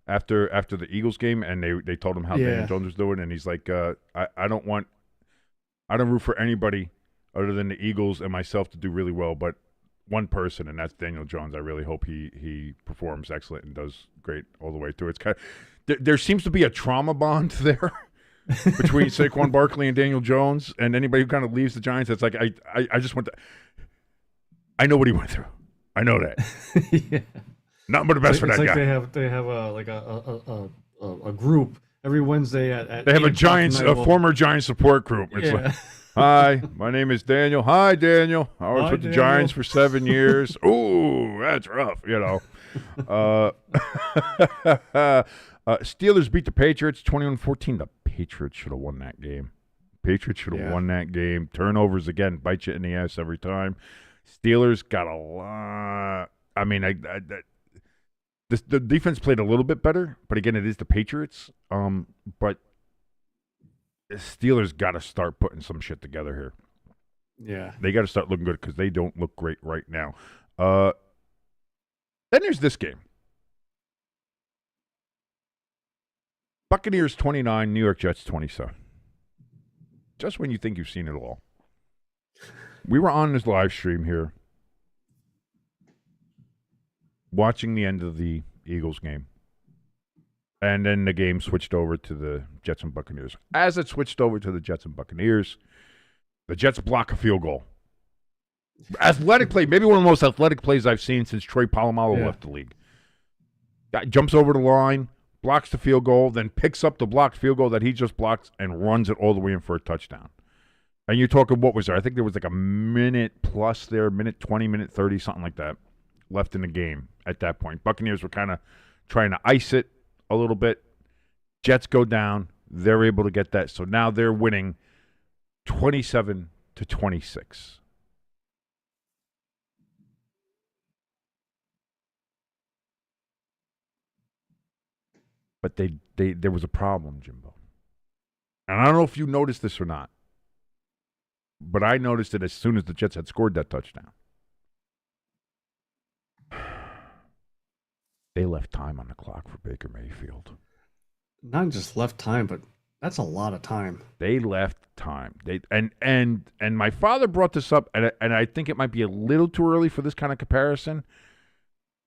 after the Eagles game, and they told him how Daniel Jones was doing, and he's like, I don't root for anybody other than the Eagles and myself to do really well, but one person, and that's Daniel Jones. I really hope he performs excellent and does great all the way through. It's kind of there seems to be a trauma bond there. Between Saquon Barkley and Daniel Jones, and anybody who kind of leaves the Giants, it's like I just want to. I know what he went through. I know that. Yeah. Nothing but the best for that guy. They have a group every Wednesday at they have a former Giants support group. It's like, hi, my name is Daniel. Hi, Daniel. I was with the Giants for 7 years. Ooh, that's rough, you know. Steelers beat the Patriots 21-14. The Patriots should have won that game. Patriots should have won that game. Turnovers, again, bite you in the ass every time. Steelers got a lot. I mean, the defense played a little bit better, but again, it is the Patriots. But the Steelers got to start putting some shit together here. Yeah. They got to start looking good because they don't look great right now. Then there's this game. Buccaneers 29, New York Jets 27. Just when you think you've seen it all. We were on this live stream here watching the end of the Eagles game. And then the game switched over to the Jets and Buccaneers. As it switched over to the Jets and Buccaneers, the Jets block a field goal. Athletic play, maybe one of the most athletic plays I've seen since Troy Polamalu left the league. Guy jumps over the line, blocks the field goal, then picks up the blocked field goal that he just blocked and runs it all the way in for a touchdown. And you're talking, what was there? I think there was like a minute plus there, minute 20, minute 30, something like that, left in the game at that point. Buccaneers were kind of trying to ice it a little bit. Jets go down. They're able to get that. So now they're winning 27-26. But there was a problem, Jimbo. And I don't know if you noticed this or not, but I noticed it as soon as the Jets had scored that touchdown. They left time on the clock for Baker Mayfield. Not just left time, but that's a lot of time. They left time. And my father brought this up, and I think it might be a little too early for this kind of comparison.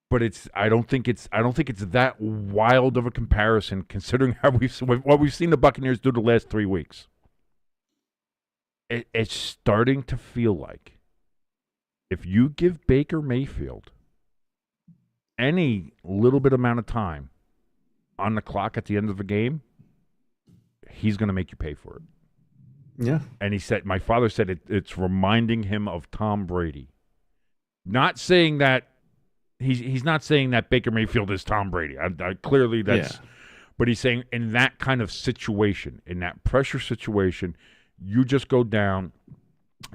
But I don't think it's that wild of a comparison considering what we've seen the Buccaneers do the last 3 weeks. It's starting to feel like if you give Baker Mayfield any little bit amount of time on the clock at the end of the game, he's going to make you pay for it. Yeah. And my father said it's reminding him of Tom Brady. Not saying that. He's not saying that Baker Mayfield is Tom Brady. Clearly that's but he's saying in that kind of situation, in that pressure situation, you just go down,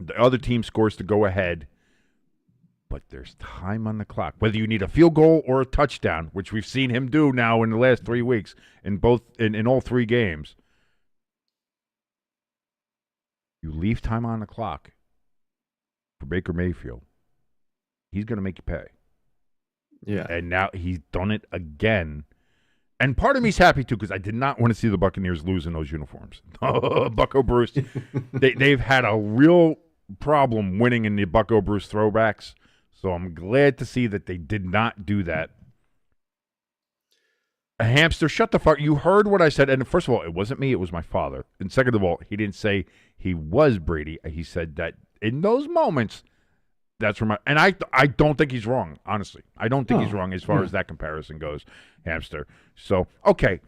the other team scores to go ahead, but there's time on the clock. Whether you need a field goal or a touchdown, which we've seen him do now in the last 3 weeks in all 3 games. You leave time on the clock for Baker Mayfield, he's going to make you pay. Yeah. And now he's done it again. And part of me's happy, too, because I did not want to see the Buccaneers lose in those uniforms. Bucco Bruce. They've had a real problem winning in the Bucco Bruce throwbacks. So I'm glad to see that they did not do that. A hamster, shut the fuck. You heard what I said. And first of all, it wasn't me. It was my father. And second of all, he didn't say he was Brady. He said that in those moments, that's where and I don't think he's wrong, honestly. I don't think he's wrong as far as that comparison goes, hamster. So, okay.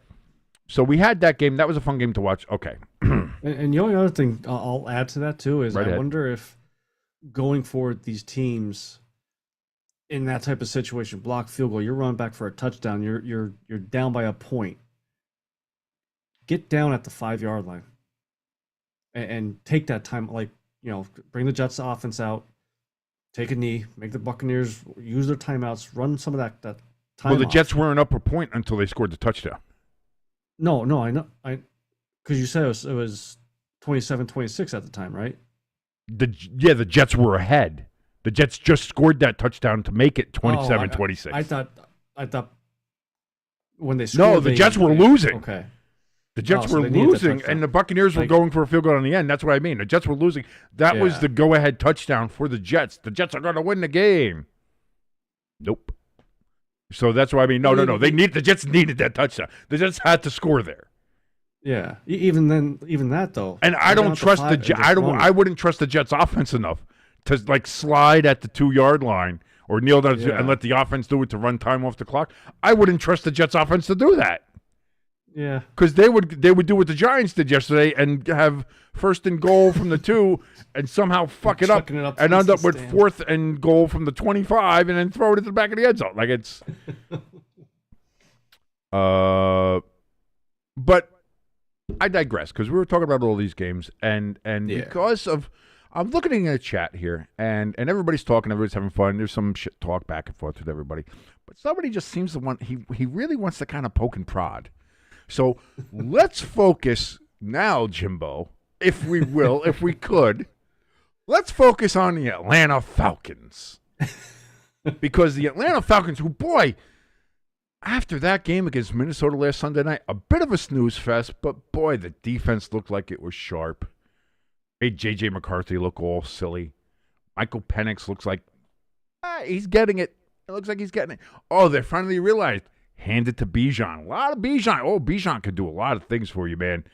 So we had that game. That was a fun game to watch. Okay. And the only other thing I'll add to that too is I wonder if going forward these teams in that type of situation, block field goal, you're running back for a touchdown, you're down by a point. Get down at the 5-yard line and take that time, like, bring the Jets offense out, take a knee, make the Buccaneers use their timeouts, run some of that time. Well, the Jets weren't up a point until they scored the touchdown. No, I know. Because you said it was 27-26 at the time, right? The Jets were ahead. The Jets just scored that touchdown to make it 27-26. I thought when they scored, the Jets were losing. Okay. The Jets were losing, and the Buccaneers were going for a field goal in the end. That's what I mean. The Jets were losing. That was the go-ahead touchdown for the Jets. The Jets are going to win the game. Nope. So that's why I mean, no. The Jets needed that touchdown. The Jets had to score there. Yeah. Even that though. And I don't trust the Jets. I wouldn't trust the Jets offense enough to like slide at the 2-yard line or kneel down and let the offense do it to run time off the clock. I wouldn't trust the Jets offense to do that. Yeah. Because they would do what the Giants did yesterday and have 1st and goal from the 2 and somehow fuck it up and end up with 4th and goal from the 25 and then throw it at the back of the end zone. Like it's but I digress because we were talking about all these games and because of I'm looking at a chat here and everybody's talking, everybody's having fun. There's some shit talk back and forth with everybody. But somebody just seems to want he really wants to kind of poke and prod. So let's focus now, Jimbo, if we will, if we could. Let's focus on the Atlanta Falcons. Because the Atlanta Falcons, who, boy, after that game against Minnesota last Sunday night, a bit of a snooze fest, but, boy, the defense looked like it was sharp. Made J.J. McCarthy look all silly. Michael Penix looks like he's getting it. It looks like he's getting it. Oh, they finally realized. Hand it to Bijan. A lot of Bijan. Oh, Bijan could do a lot of things for you, man.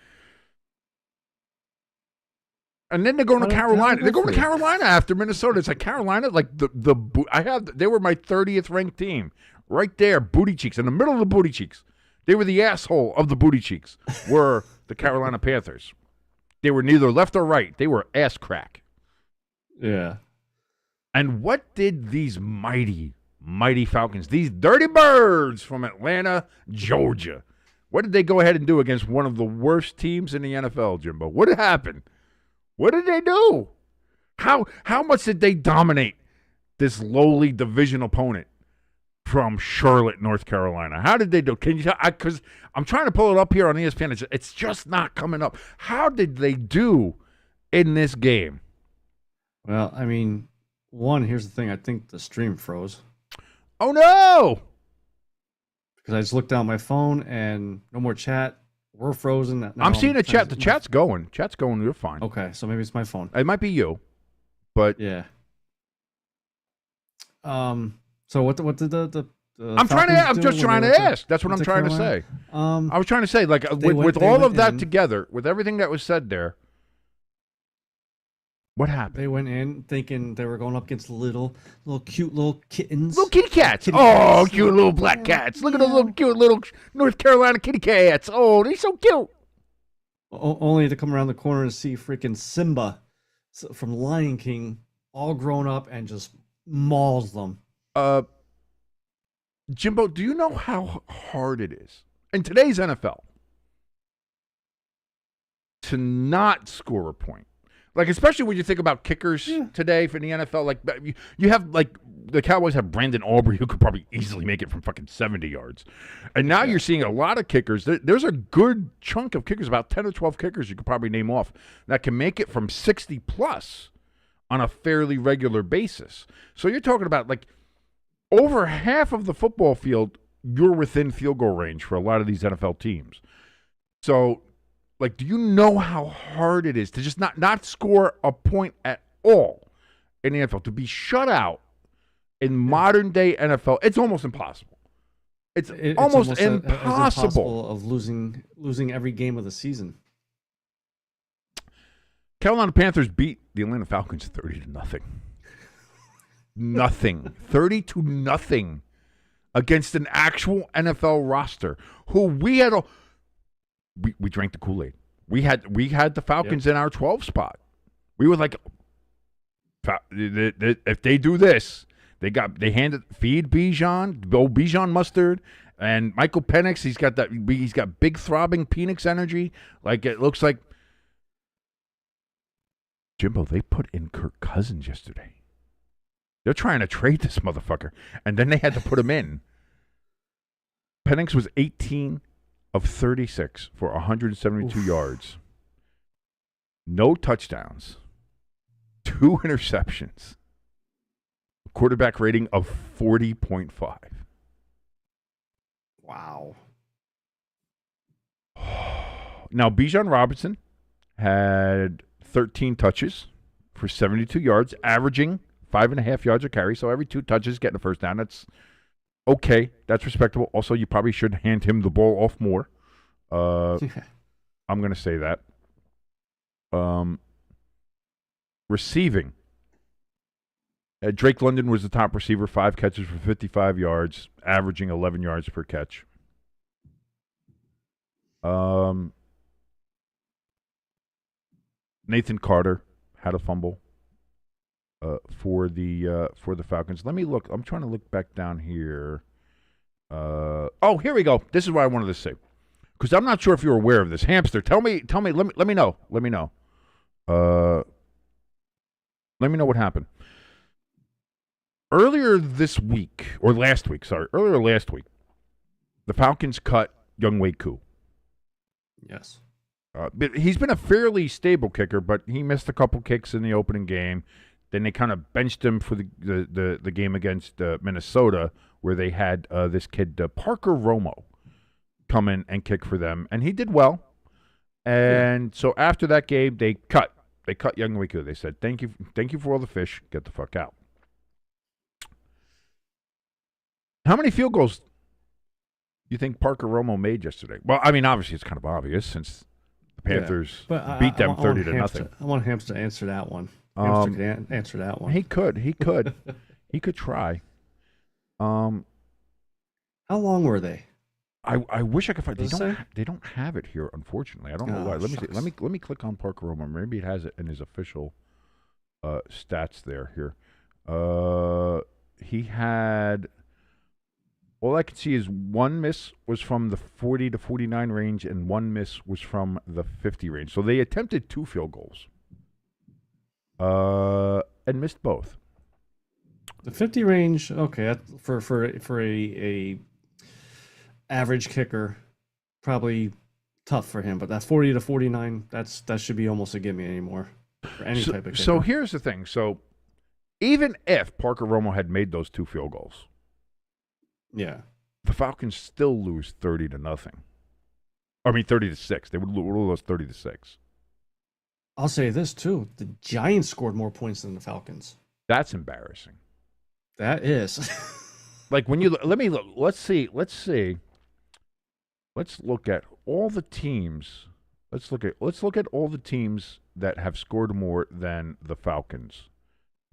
And then they're going to Carolina. They're going to Carolina after Minnesota. It's like Carolina, like they were my 30th ranked team. Right there, booty cheeks, in the middle of the booty cheeks. They were the asshole of the booty cheeks, were the Carolina Panthers. They were neither left or right. They were ass crack. Yeah. And what did these mighty Falcons, these dirty birds from Atlanta, Georgia, what did they go ahead and do against one of the worst teams in the NFL, Jimbo? What happened? What did they do? How much did they dominate this lowly division opponent from Charlotte, North Carolina? How did they do? Can you tell? Because I'm trying to pull it up here on ESPN. It's just not coming up. How did they do in this game? Well, I mean, here's the thing. I think the stream froze. Oh, no! Because I just looked down my phone and no more chat. We're frozen. Now I'm seeing a chat. The chat's going. Chat's going. You're fine. Okay, so maybe it's my phone. It might be you, but yeah. So what did the I'm just trying to ask. That's what I'm trying to say. I was trying to say, like, with all of that together, with everything that was said there, what happened? They went in thinking they were going up against little cute little kittens. Little kitty cats. Cute little black cats. Look at those little cute little North Carolina kitty cats. Oh, they're so cute. Only to come around the corner and see freaking Simba from Lion King all grown up and just mauls them. Jimbo, do you know how hard it is in today's NFL to not score a point? Like, especially when you think about kickers today for the NFL, like you have, like, the Cowboys have Brandon Aubrey, who could probably easily make it from fucking 70 yards. And now you're seeing a lot of kickers. There's a good chunk of kickers, about 10 or 12 kickers you could probably name off, that can make it from 60 plus on a fairly regular basis. So you're talking about, like, over half of the football field, you're within field goal range for a lot of these NFL teams. So, like, do you know how hard it is to just not score a point at all in the NFL? To be shut out in modern day NFL, it's almost impossible. It's almost impossible of losing every game of the season. Carolina Panthers beat the Atlanta Falcons 30-0. Nothing. 30-0 against an actual NFL roster who we had we drank the Kool-Aid. We had the Falcons in our 12 spot. We were like, if they do this, feed Bijan Mustard and Michael Penix. He's got big throbbing Penix energy. Like it looks like Jimbo. They put in Kirk Cousins yesterday. They're trying to trade this motherfucker, and then they had to put him in. Penix was 18 of 36 for 172 yards. No touchdowns. 2 interceptions. A quarterback rating of 40.5. Wow. Now, Bijan Robinson had 13 touches for 72 yards, averaging 5.5 yards a carry. So every 2 touches, getting a first down. That's okay. That's respectable. Also, you probably should hand him the ball off more. I'm going to say that. Receiving. Drake London was the top receiver, 5 catches for 55 yards, averaging 11 yards per catch. Nathan Carter had a fumble for the Falcons. Let me look. I'm trying to look back down here. Here we go. This is what I wanted to say, because I'm not sure if you're aware of this. Hamster, tell me. Let me know. Let me know what happened. Earlier last week, the Falcons cut Younghoe Koo. Yes. But he's been a fairly stable kicker, but he missed a couple kicks in the opening game. Then they kind of benched him for the game against Minnesota, where they had this kid, Parker Romo, come in and kick for them. And he did well. And so after that game, they cut Younghoe Koo. They said, thank you for all the fish. Get the fuck out. How many field goals do you think Parker Romo made yesterday? Well, I mean, obviously it's kind of obvious since the Panthers beat them 30-0. I want Hamster to answer that one. Hamster can answer that one. He could. He could try. How long were they? I wish I could find. They don't have it here, unfortunately. I don't know why. Let me see. Let me click on Parker Romo. Maybe it has it in his official stats there. Here, he had. All I could see is 1 miss was from the 40 to 49 range, and 1 miss was from the 50 range. So they attempted 2 field goals, and missed both. The 50 range, okay, for a average kicker, probably tough for him. But that 40 to 49, that should be almost a gimme anymore for any type of kicker. So here's the thing. So even if Parker Romo had made those 2 field goals, yeah, the Falcons still lose 30-0. I mean 30-6. They would lose 30-6. I'll say this too: the Giants scored more points than the Falcons. That's embarrassing. That is. Like when you let me look. Let's see. Let's look at all the teams. Let's look at all the teams that have scored more than the Falcons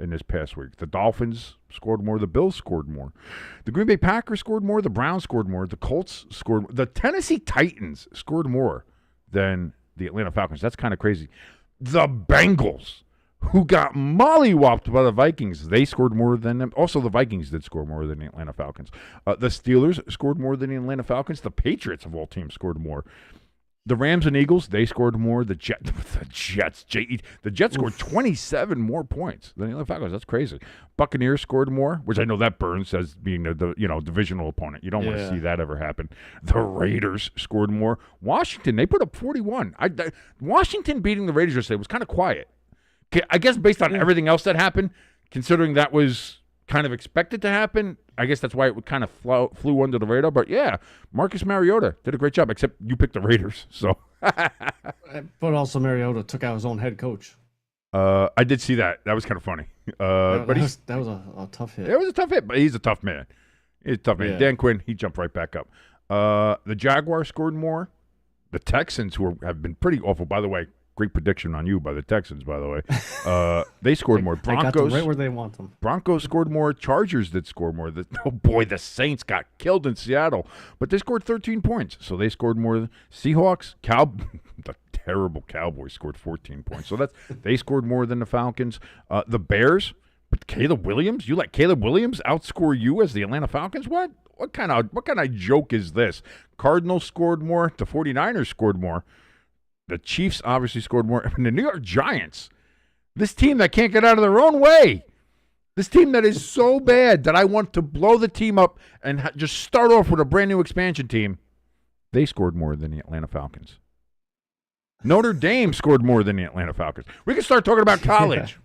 in this past week. The Dolphins scored more. The Bills scored more. The Green Bay Packers scored more. The Browns scored more. The Colts scored more. The Tennessee Titans scored more than the Atlanta Falcons. That's kind of crazy. The Bengals, who got mollywopped by the Vikings, they scored more than them. Also, the Vikings did score more than the Atlanta Falcons. The Steelers scored more than the Atlanta Falcons. The Patriots, of all teams, scored more. The Rams and Eagles, they scored more. The Jets scored 27 more points than the Falcons. That's crazy. Buccaneers scored more, which I know that burns as being the divisional opponent. You don't want to see that ever happen. The Raiders scored more. Washington, they put up 41. Washington beating the Raiders yesterday was kind of quiet. I guess based on everything else that happened, considering that was kind of expected to happen, I guess that's why it kind of flew under the radar. But yeah, Marcus Mariota did a great job, except you picked the Raiders. So, but also Mariota took out his own head coach. I did see that. That was kind of funny. That was a tough hit. It was a tough hit, but he's a tough man. He's a tough man. Yeah. Dan Quinn, he jumped right back up. The Jaguars scored more. The Texans, who have been pretty awful, by the way, Great prediction on you by the Texans, by the way. They scored more. They got them right where they want them. Broncos scored more. Chargers did score more. Oh, boy, the Saints got killed in Seattle. But they scored 13 points, so they scored more. Seahawks, the terrible Cowboys scored 14 points. So they scored more than the Falcons. The Bears, but Caleb Williams? You let Caleb Williams outscore you as the Atlanta Falcons? What? What kind of joke is this? Cardinals scored more. The 49ers scored more. The Chiefs obviously scored more. And the New York Giants, this team that can't get out of their own way, this team that is so bad that I want to blow the team up and just start off with a brand new expansion team, they scored more than the Atlanta Falcons. Notre Dame scored more than the Atlanta Falcons. We can start talking about college.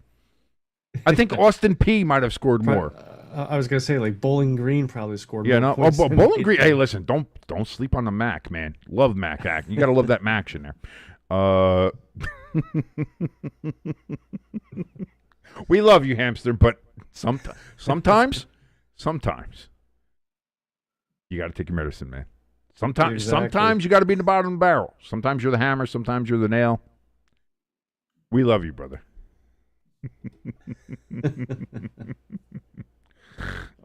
I think Austin Peay might have scored more. I was gonna say like Bowling Green probably scored. Yeah, more no. points Bowling Green. Hey, listen, don't sleep on the Mac, man. Love Mac act. You got to love that Mac in there. We love you, hamster, but sometimes you got to take your medicine, man. Sometimes you got to be in the bottom of the barrel. Sometimes you're the hammer. Sometimes you're the nail. We love you, brother.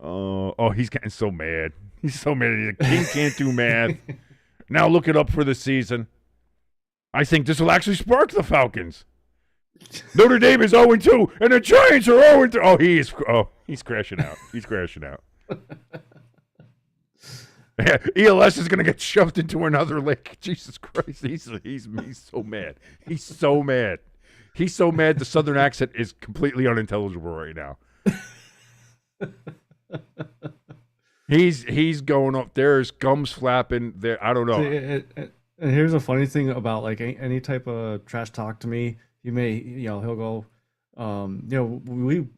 Oh, he's getting so mad. He's so mad. The king can't do math. Now look it up for the season. I think this will actually spark the Falcons. Notre Dame is 0-2, and the Giants are 0-3. He's crashing out. He's crashing out. Yeah, ELS is going to get shoved into another lake. Jesus Christ. He's so mad. He's so mad. He's so mad the Southern accent is completely unintelligible right now. He's going up there. His gums flapping. There, I don't know. And here's a funny thing about like any type of trash talk to me. He'll go,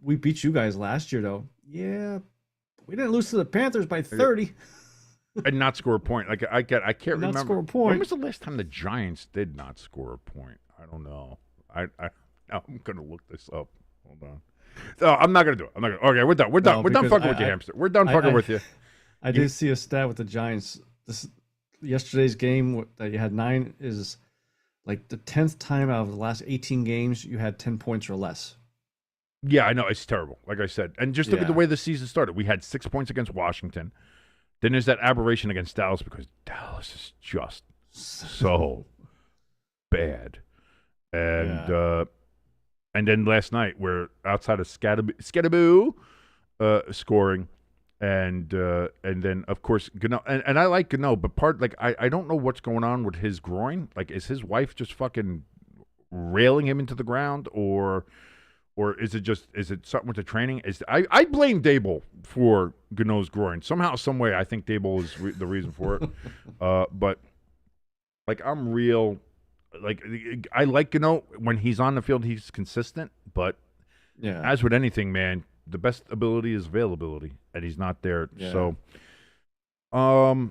we beat you guys last year though. Yeah, we didn't lose to the Panthers by 30. And not score a point. Like I can't remember. Not score a point. When was the last time the Giants did not score a point? I don't know. I'm gonna look this up. Hold on. No, I'm not gonna do it. Okay, we're done. We're done. We're done fucking with you, hamster. We're done fucking with you. I did see a stat with the Giants. Yesterday's game that you had 9 is like the 10th time out of the last 18 games you had 10 points or less. Yeah, I know. It's terrible. Like I said. And just look at the way the season started. We had 6 points against Washington. Then there's that aberration against Dallas because Dallas is just so bad. And then last night we're outside of Scattaboo scoring. And then of course Gano, and I like Gano, but I don't know what's going on with his groin. Like, is his wife just fucking railing him into the ground, or is it something with the training? I blame Dable for Gano's groin somehow, some way. I think Dable is the reason for it. But like I like Gano when he's on the field. He's consistent, but as with anything, man. The best ability is availability, and he's not there. Yeah. So, a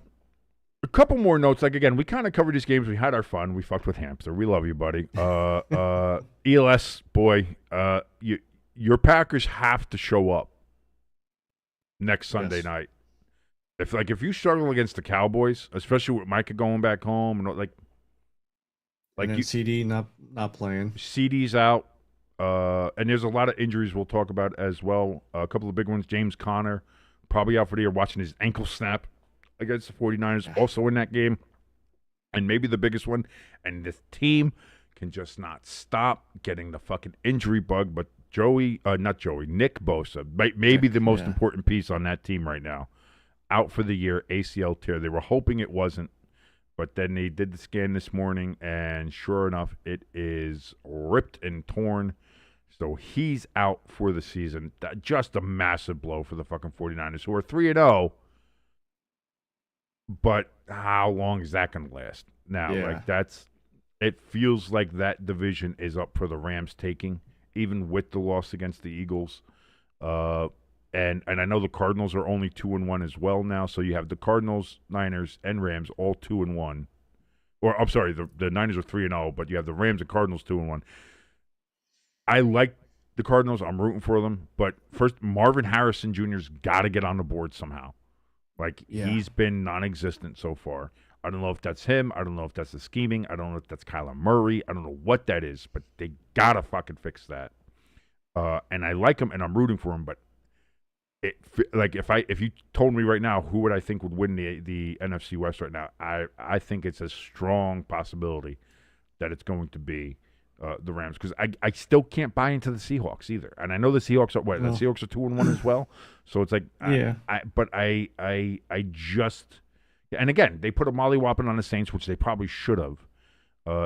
couple more notes. Like, again, we kind of covered these games. We had our fun. We fucked with Hamster. We love you, buddy. ELS, boy, your Packers have to show up next Sunday night. If you struggle against the Cowboys, especially with Micah going back home, and and CD not playing. CD's out. And there's a lot of injuries we'll talk about as well. A couple of big ones. James Conner, probably out for the year, watching his ankle snap against the 49ers, also in that game. And maybe the biggest one. And this team can just not stop getting the fucking injury bug. But Nick Bosa, maybe the most important piece on that team right now, out for the year, ACL tear. They were hoping it wasn't. But then they did the scan this morning, and sure enough, it is ripped and torn. So he's out for the season. Just a massive blow for the fucking 49ers, who are 3-0. But how long is that going to last? Now, it feels like that division is up for the Rams taking, even with the loss against the Eagles. And I know the Cardinals are only 2-1 as well now. So you have the Cardinals, Niners, and Rams all 2-1. Or I'm sorry, the Niners are 3-0, but you have the Rams and Cardinals 2-1. I like the Cardinals. I'm rooting for them. But first, Marvin Harrison Jr.'s got to get on the board somehow. He's been non-existent so far. I don't know if that's him. I don't know if that's the scheming. I don't know if that's Kyler Murray. I don't know what that is, but they gotta fucking fix that. And I like him, and I'm rooting for him. But if you told me right now who would I think would win the NFC West right now, I think it's a strong possibility that it's going to be the Rams, because I still can't buy into the Seahawks either. And I know the Seahawks are the Seahawks are 2-1 as well. So it's like I just. And again, they put a mollywhopping on the Saints, which they probably should have,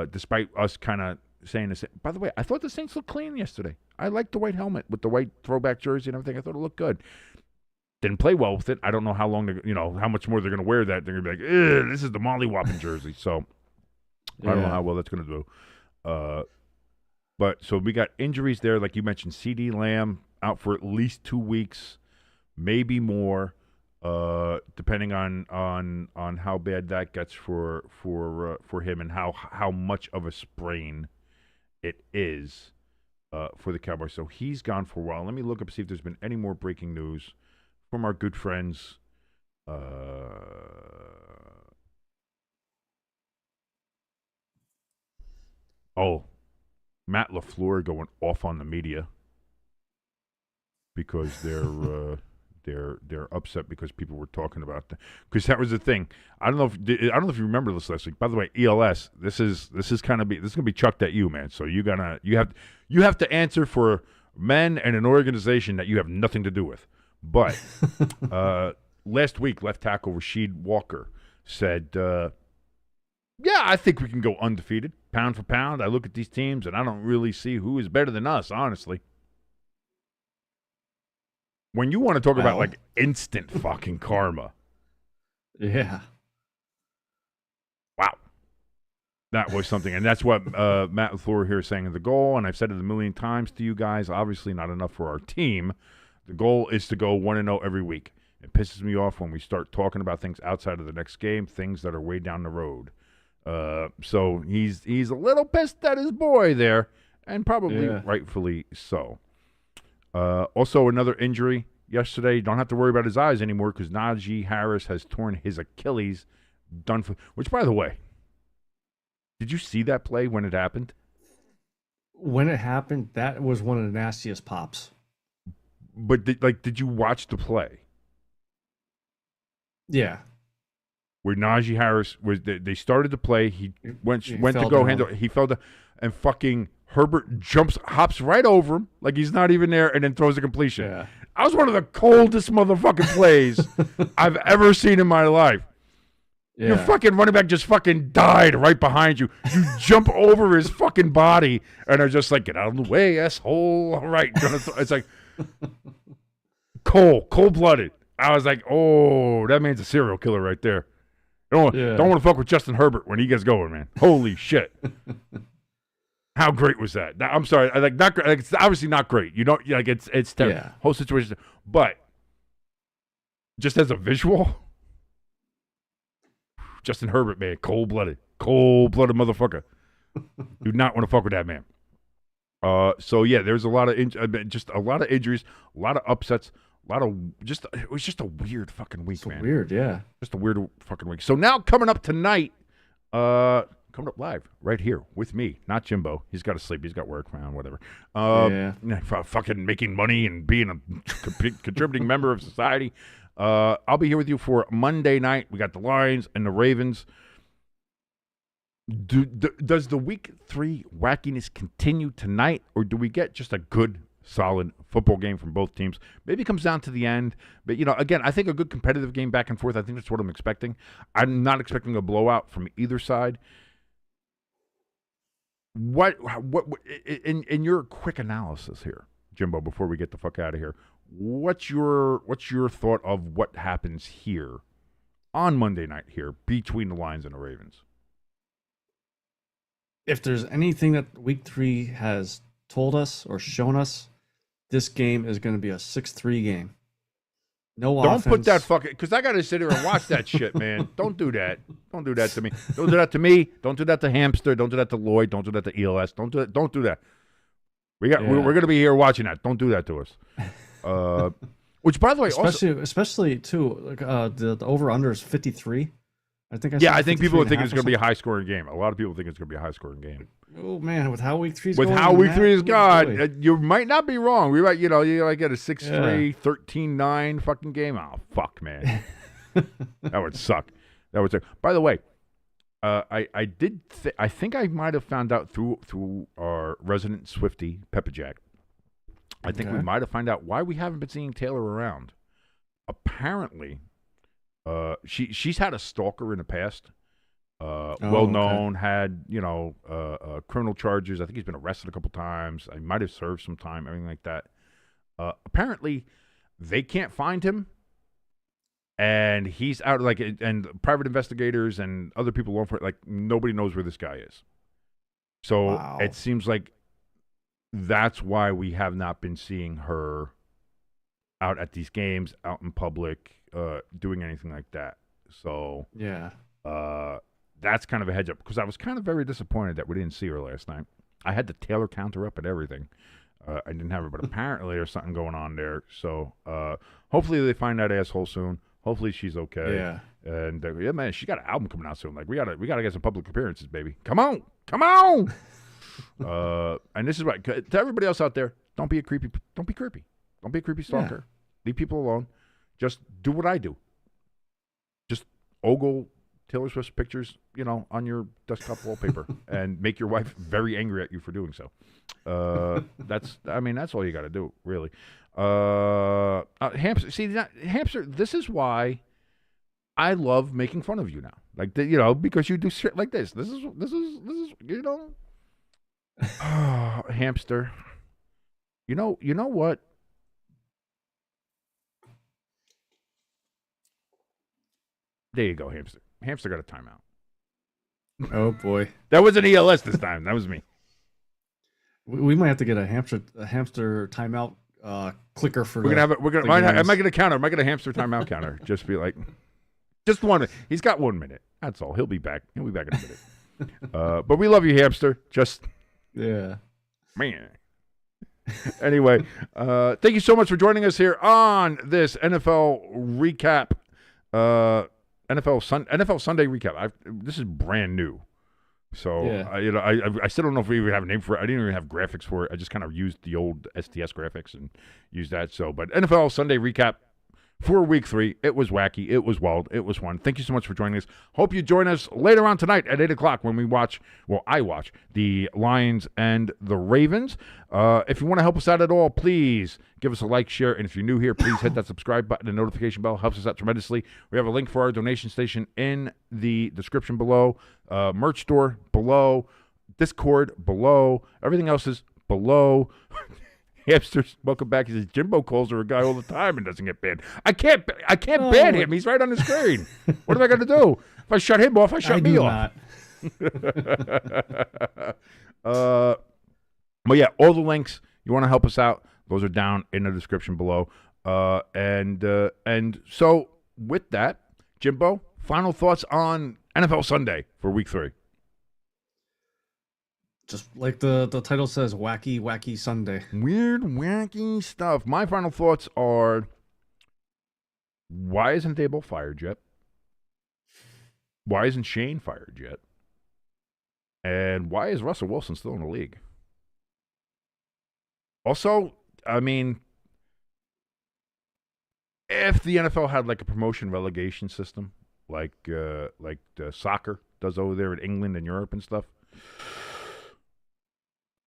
despite us kind of saying the same. By the way, I thought the Saints looked clean yesterday. I liked the white helmet with the white throwback jersey and everything. I thought it looked good. Didn't play well with it. I don't know how long, how much more they're going to wear that. They're going to be like, this is the mollywhopping jersey. So I don't know how well that's going to do. But so we got injuries there, like you mentioned. CD Lamb out for at least 2 weeks, maybe more. Depending on how bad that gets for him and how much of a sprain it is for the Cowboys. So he's gone for a while. Let me look up see if there's been any more breaking news from our good friends. Matt LaFleur going off on the media because they're upset because people were talking about that. Because that was the thing. I don't know if you remember this last week. By the way, ELS, this is gonna be chucked at you, man. So you have to answer for men and an organization that you have nothing to do with. But last week, left tackle Rasheed Walker said, I think we can go undefeated, pound for pound. I look at these teams and I don't really see who is better than us, honestly. When you want to talk about like instant fucking karma. Yeah. Wow. That was something. And that's what Matt LaFleur here is saying is the goal. And I've said it a million times to you guys, obviously not enough for our team. The goal is to go 1-0 every week. It pisses me off when we start talking about things outside of the next game, things that are way down the road. So he's a little pissed at his boy there, and probably rightfully so. Also, another injury yesterday. Don't have to worry about his eyes anymore because Najee Harris has torn his Achilles. Which, by the way, did you see that play when it happened? When it happened, that was one of the nastiest pops. But did you watch the play? Yeah. Where Najee Harris they started to play. He went to go down. handle. He fell down, and fucking Herbert hops right over him like he's not even there, and then throws a completion. Yeah. That was one of the coldest motherfucking plays I've ever seen in my life. Yeah. Your fucking running back just fucking died right behind you. You jump over his fucking body and are just like, get out of the way, asshole. All right. It's like cold-blooded. I was like, oh, that man's a serial killer right there. Don't want to fuck with Justin Herbert when he gets going, man. Holy shit. How great was that? I'm sorry. Not great. It's obviously not great. You don't like it's terrible. Yeah. Whole situation. But just as a visual, Justin Herbert, man, cold-blooded motherfucker. Do not want to fuck with that man. So yeah, there's a lot of a lot of injuries, a lot of upsets, it was just a weird fucking week, man. Weird, yeah. Just a weird fucking week. So now coming up tonight, coming up live right here with me, not Jimbo. He's got to sleep. He's got work, man, whatever. Fucking making money and being a contributing member of society. I'll be here with you for Monday night. We got the Lions and the Ravens. Does the week 3 wackiness continue tonight, or do we get just a good, solid football game from both teams? Maybe it comes down to the end. But, again, I think a good competitive game back and forth. I think that's what I'm expecting. I'm not expecting a blowout from either side. What in your quick analysis here, Jimbo, before we get the fuck out of here, what's your thought of what happens here on Monday night here between the Lions and the Ravens? If there's anything that week 3 has told us or shown us, this game is going to be a 6-3 game. No offense. Don't put that fucking, because I got to sit here and watch that shit, man. Don't do that. Don't do that to me. Don't do that to me. Don't do that to Hamster. Don't do that to Lloyd. Don't do that to ELS. Don't do that. We're going to be here watching that. Don't do that to us. Which, by the way, especially too, like, the over under is 53. I think I think people are thinking it's going to be a high-scoring game. A lot of people think it's going to be a high-scoring game. Oh man, with how week 3's with going, how week 3 is gone, you might not be wrong. We might, you might get a 6-3, 13-9 fucking game. Oh fuck, man, that would suck. That would suck. By the way, I think I might have found out through our resident Swiftie, Peppa Jack. I think we might have found out why we haven't been seeing Taylor around. Apparently, she's had a stalker in the past. Well known, had criminal charges. I think he's been arrested a couple times. I might have served some time, everything like that. Apparently, they can't find him, and he's out. And private investigators and other people look for it. Nobody knows where this guy is. So it seems like that's why we have not been seeing her out at these games, out in public, doing anything like that. So that's kind of a heads up, because I was kind of very disappointed that we didn't see her last night. I had the Taylor counter up and everything. I didn't have her, but apparently there's something going on there. So hopefully they find that asshole soon. Hopefully she's okay. Yeah. And man, she got an album coming out soon. We gotta get some public appearances, baby. Come on. And this is what, to everybody else out there, don't be creepy. Don't be a creepy stalker. Leave people alone. Just do what I do. Just ogle Taylor Swift's pictures, on your desktop wallpaper, and make your wife very angry at you for doing so. That's all you got to do, really. Hamster, Hamster. This is why I love making fun of you now, because you do shit like this. This is Hamster. You know what? There you go, Hamster. Hamster got a timeout. Oh boy, that wasn't ELS this time. That was me. We might have to get a hamster timeout clicker for. I might get a counter. I might get a hamster timeout counter. Just be like, just 1 minute. He's got 1 minute. That's all. He'll be back. He'll be back in a minute. But we love you, Hamster. Man. Anyway, thank you so much for joining us here on this NFL recap. NFL Sunday recap. This is brand new, so I still don't know if we even have a name for it. I didn't even have graphics for it. I just kind of used the old STS graphics and used that. So, but NFL Sunday recap for week 3. It was wacky. It was wild. It was fun. Thank you so much for joining us. Hope you join us later on tonight at 8:00 when I watch the Lions and the Ravens. If you want to help us out at all, please give us a like, share, and if you're new here, please hit that subscribe button and notification bell. Helps us out tremendously. We have a link for our donation station in the description below, merch store below, Discord below, everything else is below. Hamsters, welcome back. He says Jimbo calls her a guy all the time and doesn't get banned. I can't ban him. He's right on the screen. What am I going to do? If I shut him off, I shut me off. But yeah, all the links. You want to help us out? Those are down in the description below. And so with that, Jimbo, final thoughts on NFL Sunday for week 3. Just like the title says, wacky, wacky Sunday. Weird, wacky stuff. My final thoughts are, why isn't Daboll fired yet? Why isn't Shane fired yet? And why is Russell Wilson still in the league? Also, I mean, if the NFL had like a promotion relegation system, like soccer does over there in England and Europe and stuff,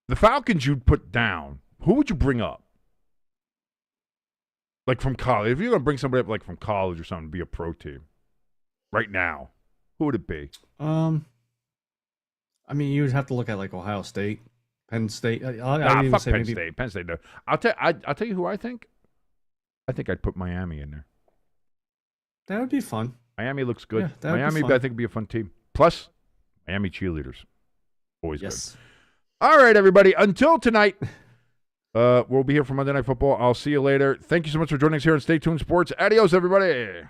the Falcons you'd put down, who would you bring up? Like from college. If you're going to bring somebody up like from college or something to be a pro team right now, who would it be? I mean, you'd have to look at like Ohio State, Penn State. Fuck Penn State. Penn State, no. I'll tell you who I think. I think I'd put Miami in there. That would be fun. Miami looks good. Yeah, Miami, I think, would be a fun team. Plus, Miami cheerleaders. Always good. All right, everybody. Until tonight, we'll be here for Monday Night Football. I'll see you later. Thank you so much for joining us here on Stay Tuned Sports. Adios, everybody.